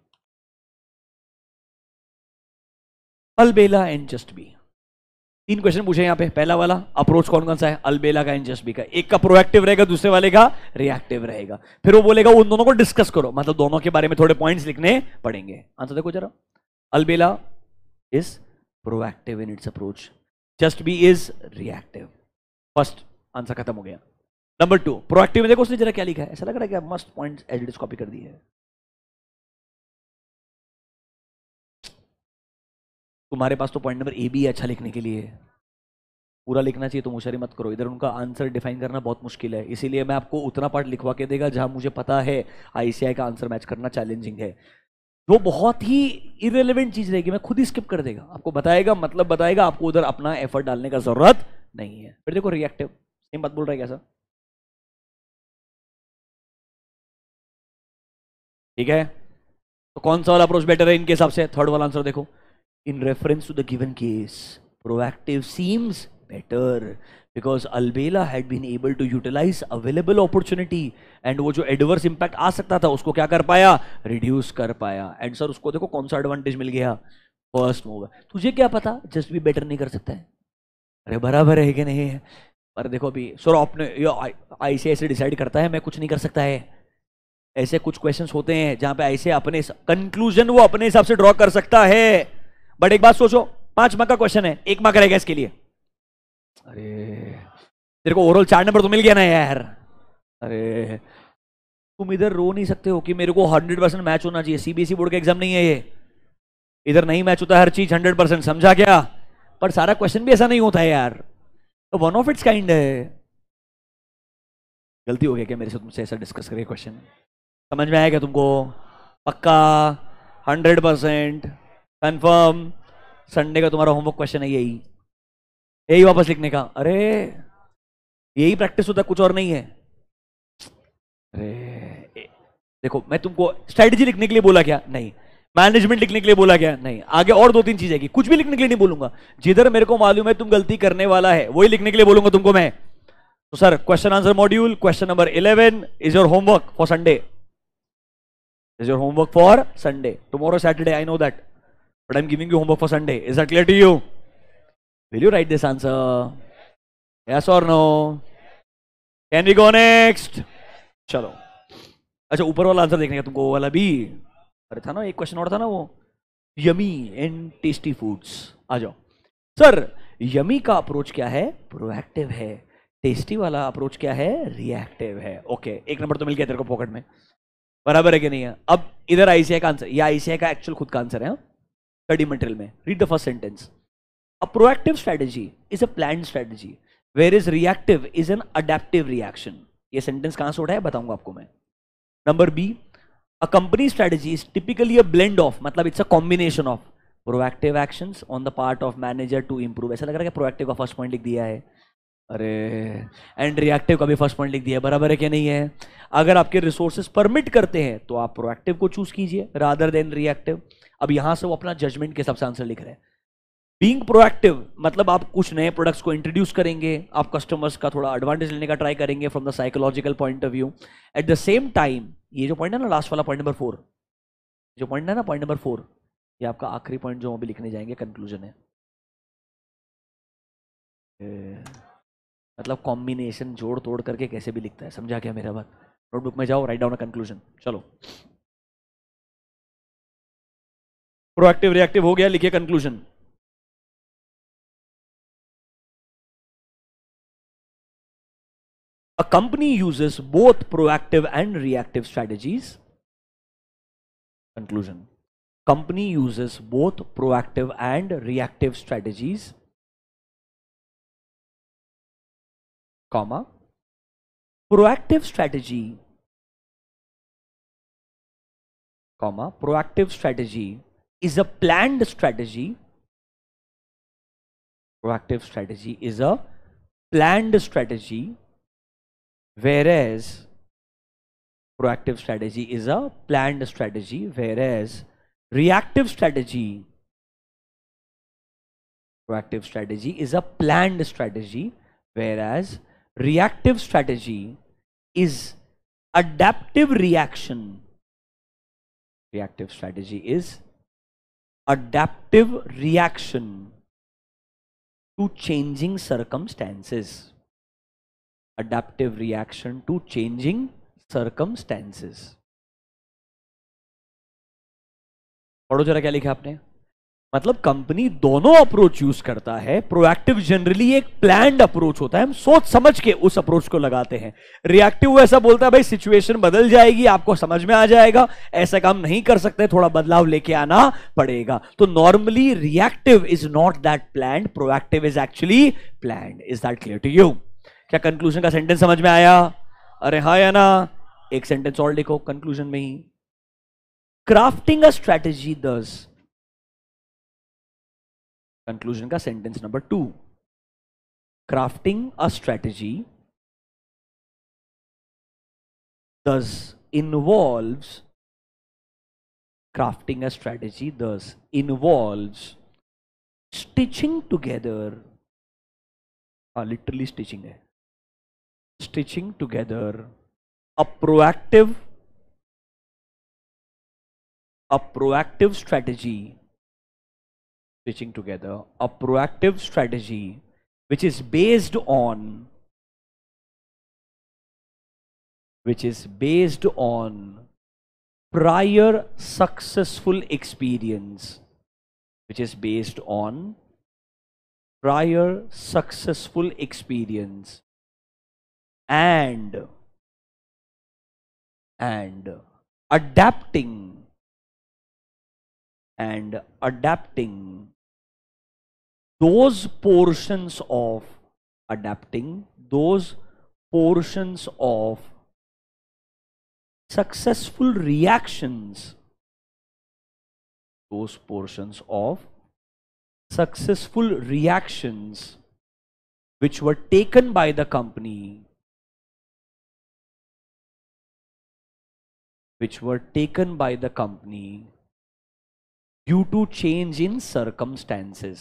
अलबेला एंड जस्ट बी। 3 क्वेश्चन पूछे यहां पे। पहला वाला अप्रोच कौन कौन सा है? अलबेला का एंड जस्ट बी का। एक का प्रोएक्टिव रहेगा, दूसरे वाले का रिएक्टिव रहेगा। फिर वो बोलेगा उन दोनों को डिस्कस करो, मतलब दोनों के बारे में थोड़े पॉइंट्स लिखने पड़ेंगे। आंसर देखो जरा। Albela is proactive in its approach, Just B is reactive. First answer खत्म हो गया। नंबर 2 प्रोएक्टिव में देखो उसने जरा क्या लिखा है। ऐसा लग रहा है कि मस्त points as it is copy कर दी है। तुम्हारे पास तो पॉइंट नंबर ए भी है अच्छा लिखने के लिए, पूरा लिखना चाहिए। तुम होशियारी मत करो, इधर उनका आंसर डिफाइन करना बहुत मुश्किल है, इसीलिए मैं आपको उतना पार्ट लिखवा के देगा जहां मुझे पता है आईसीआई का आंसर मैच करना चैलेंजिंग है। वो बहुत ही इरेलेवेंट चीज रहेगी, मैं खुद ही स्किप कर देगा, आपको बताएगा, मतलब बताएगा, आपको उधर अपना एफर्ट डालने का जरूरत नहीं है। फिर देखो रिएक्टिव, सेम बात बोल रहा है कैसा? ठीक है, तो कौन सा वाला अप्रोच बेटर है इनके हिसाब से? थर्ड वाला आंसर देखो। In reference to the given case, proactive seems better because Albela had been able to utilize available opportunity and वो जो adverse impact आ सकता था उसको क्या कर पाया? reduce कर पाया। and सर उसको देखो कौन सा advantage मिल गया? first mover। तुझे क्या पता जस्ट भी बेटर नहीं कर सकता है? अरे बराबर है कि नहीं है? पर देखो अभी सर आपने ऐसे ऐसे डिसाइड करता है, मैं कुछ नहीं कर सकता है। ऐसे कुछ क्वेश्चंस होते हैं जहां पे ऐसे अपने कंक्लूजन वो अपने हिसाब से ड्रॉ कर सकता है। बट एक बात सोचो, 5 मार्क का क्वेश्चन है, 1 मार्क रहेगा इसके लिए। अरे तेरे को ओवरऑल 4 नंबर तो मिल गया ना यार। अरे तुम इधर रो नहीं सकते हो कि मेरे को 100% मैच होना चाहिए। सीबीएसई बोर्ड का एग्जाम नहीं है ये, इधर नहीं मैच होता हर चीज 100%, समझा क्या? पर सारा क्वेश्चन भी ऐसा नहीं होता है यार, तो वन ऑफ इट्स काइंड है। गलती हो गया क्या मेरे से तुमसे ऐसा डिस्कस करके क्वेश्चन? समझ में आया क्या तुमको? पक्का 100% कंफर्म? संडे का तुम्हारा होमवर्क क्वेश्चन है यही, यही वापस लिखने का। अरे यही प्रैक्टिस होता है, कुछ और नहीं है। अरे देखो मैं तुमको स्ट्रेटजी लिखने के लिए बोला क्या? नहीं। मैनेजमेंट लिखने के लिए बोला क्या? नहीं। आगे और 2-3 चीजें की, कुछ भी लिखने के लिए नहीं बोलूंगा। जिधर मेरे को मालूम है तुम गलती करने वाला है वही लिखने के लिए बोलूंगा तुमको मैं। तो sir question answer module question number 11 is your homework for Sunday, is your homework for Sunday. Tomorrow Saturday, I know that, but I am giving you homework for Sunday. Is that clear to you? Will you write this answer? Yes और no? Can we go next? चलो अच्छा, ऊपर वाला answer देखने का तुमको, वो वाला भी। अरे था ना एक क्वेश्चन और था ना वो, यमी एंड टेस्टी फूड्स। आ जाओ सर। यमी का अप्रोच क्या है? प्रोएक्टिव है। टेस्टी वाला अप्रोच क्या है? रिएक्टिव है। ओके, 1 नंबर तो मिल गया तेरे को पॉकेट में, बराबर है कि नहीं है? अब इधर आईसीआई का आंसर, या आईसीआई का एक्चुअल खुद का आंसर है स्टडी मटेरियल में। Read the first sentence. A proactive strategy is a planned strategy whereas reactive is an adaptive reaction. ये सेंटेंस कहां से उठा है बताऊंगा आपको मैं। Number B, a company strategy is typically a blend of, मतलब it's a combination of proactive actions on the part of manager to improve. ऐसा लग रहा है कि प्रोएक्टिव का फर्स्ट पॉइंट लिख दिया है, अरे एंड रिएक्टिव का भी फर्स्ट पॉइंट लिख दिया है, बराबर है क्या नहीं है? अगर आपके रिसोर्सेज परमिट करते हैं तो आप प्रोएक्टिव को चूज कीजिए रादर देन रिएक्टिव। अब यहां से वो अपना जजमेंट के हिसाब से आंसर लिख रहे हैं। बीइंग प्रोएक्टिव मतलब आप कुछ नए प्रोडक्ट्स को इंट्रोड्यूस करेंगे, आप कस्टमर्स का थोड़ा एडवांटेज लेने का ट्राई करेंगे from the psychological point of view. Eight the same time ये जो पॉइंट है ना लास्ट वाला, पॉइंट नंबर 4, जो पॉइंट है ना पॉइंट नंबर 4, ये आपका आखिरी पॉइंट जो अभी लिखने जाएंगे कंक्लूजन है। मतलब कॉम्बिनेशन जोड़ तोड़ करके कैसे भी लिखता है, समझा क्या मेरा बात? नोटबुक में जाओ, राइट डाउन अ कंक्लूजन। चलो प्रोएक्टिव रिएक्टिव हो गया, लिखिए conclusion. A company uses both proactive and reactive strategies. Conclusion. Company uses both proactive and reactive strategies, comma. Proactive strategy, comma. Proactive strategy is a planned strategy. Proactive strategy is a planned strategy, whereas proactive strategy is a planned strategy, whereas reactive strategy, proactive strategy is a planned strategy, whereas reactive strategy is adaptive reaction. Reactive strategy is adaptive reaction to changing circumstances. Adaptive reaction to changing circumstances. पढ़ो जरा क्या लिखा आपने। मतलब company दोनों approach use करता है। Proactive generally एक प्लान्ड अप्रोच होता है, हम सोच समझ के उस अप्रोच को लगाते हैं। रिएक्टिव ऐसा बोलता है भाई सिचुएशन बदल जाएगी, आपको समझ में आ जाएगा, ऐसा काम नहीं कर सकते, थोड़ा बदलाव लेके आना पड़ेगा। तो normally reactive is not that planned, proactive is actually planned. Is that clear to you? क्या कंक्लूजन का सेंटेंस समझ में आया? अरे हाँ या ना? एक सेंटेंस और लिखो कंक्लूजन में ही। क्राफ्टिंग अ स्ट्रेटेजी दस, कंक्लूजन का sentence number 2, crafting a strategy thus involves, crafting a strategy thus involves stitching together, literally stitching है, stitching together a proactive strategy, stitching together a proactive strategy which is based on which is based on prior successful experience, which is based on prior successful experience and adapting those portions of successful reactions, which were taken by the company due to change in circumstances.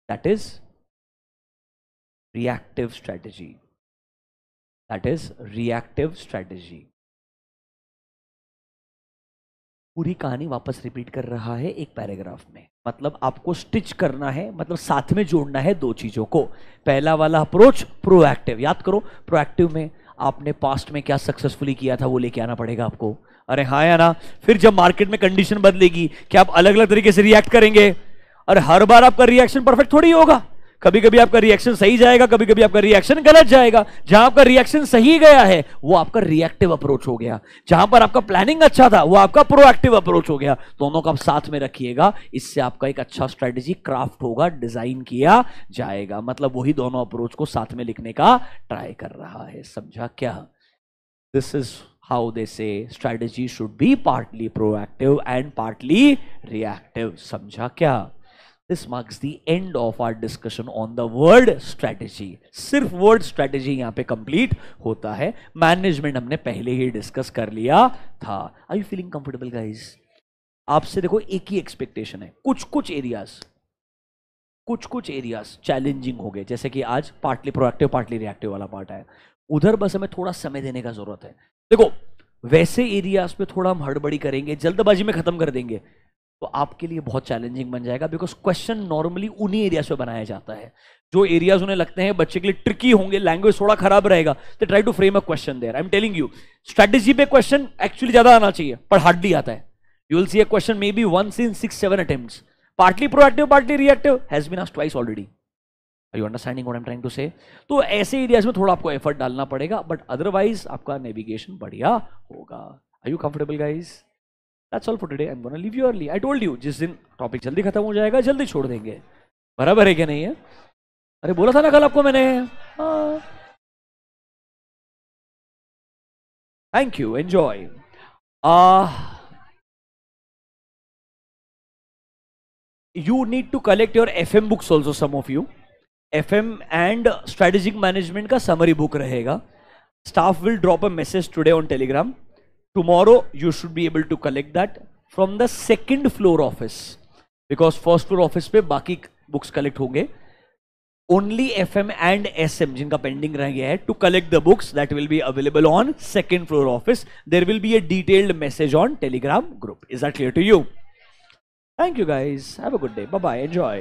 That is reactive strategy. पूरी कहानी वापस repeat कर रहा है एक paragraph में। मतलब आपको स्टिच करना है, मतलब साथ में जोड़ना है दो चीजों को। पहला वाला अप्रोच प्रोएक्टिव, याद करो प्रोएक्टिव में आपने पास्ट में क्या सक्सेसफुली किया था वो लेके आना पड़ेगा आपको। अरे हाँ या ना? फिर जब मार्केट में कंडीशन बदलेगी क्या आप अलग अलग तरीके से रिएक्ट करेंगे? और हर बार आपका रिएक्शन परफेक्ट थोड़ी होगा। कभी कभी आपका रिएक्शन सही जाएगा, कभी कभी आपका रिएक्शन गलत जाएगा। जहां आपका रिएक्शन सही गया है वो आपका रिएक्टिव अप्रोच हो गया, जहां पर आपका प्लानिंग अच्छा था वो आपका प्रोएक्टिव अप्रोच हो गया। दोनों को आप साथ में रखिएगा, इससे आपका एक अच्छा स्ट्रेटेजी क्राफ्ट होगा, डिजाइन किया जाएगा। मतलब वही दोनों अप्रोच को साथ में लिखने का ट्राई कर रहा है। समझा क्या? दिस इज हाउ दे से strategy should be partly proactive and partly reactive. समझा क्या? This marks the end of our discussion on the word strategy. सिर्फ word strategy यहाँ पे complete होता है। मैनेजमेंट हमने पहले ही डिस्कस कर लिया था। Are you feeling comfortable guys? आपसे देखो एक ही एक्सपेक्टेशन है। कुछ एरियाज चैलेंजिंग हो गए, जैसे कि आज पार्टली प्रोएक्टिव पार्टली रिएक्टिव वाला पार्ट है। उधर बस हमें थोड़ा समय देने का जरूरत है। देखो वैसे एरियाज पे थोड़ा हम हड़बड़ी करेंगे, जल्दबाजी में खत्म कर देंगे तो आपके लिए बहुत चैलेंजिंग बन जाएगा। बिकॉज क्वेश्चन नॉर्मली उन्हीं एरियाज पे बनाया जाता है जो एरियाज उन्हें लगते हैं बच्चे के लिए ट्रिकी होंगे, लैंग्वेज थोड़ा खराब रहेगा, तो try to frame a question there. I am telling you, strategy पे क्वेश्चन एक्चुअली ज्यादा आना चाहिए पर हार्डली आता है। You will see a question may be once in 6-7 attempts. Partly proactive partly reactive has been asked twice already. Are you understanding what I am trying to say? तो ऐसे areas में थोड़ा आपको एफर्ट डालना पड़ेगा, but otherwise आपका navigation बढ़िया होगा। Are you comfortable guys? That's all for today. I'm gonna leave you early. I told you जिस दिन टॉपिक जल्दी खत्म हो जाएगा जल्दी छोड़ देंगे। बराबर है क्या नहीं है? अरे बोला था ना कल आपको मैंने। Thank you, enjoy. You need to collect your FM books also, some of you. FM and strategic management का summary book रहेगा। Staff will drop a message today on Telegram. Tomorrow you should be able to collect that from the second floor office, because first floor office पे बाकी books collect होंगे। Only FM and SM जिनका pending रह गया है, to collect the books that will be available on second floor office. There will be a detailed message on Telegram group. Is that clear to you? Thank you guys. Have a good day. Bye bye. Enjoy.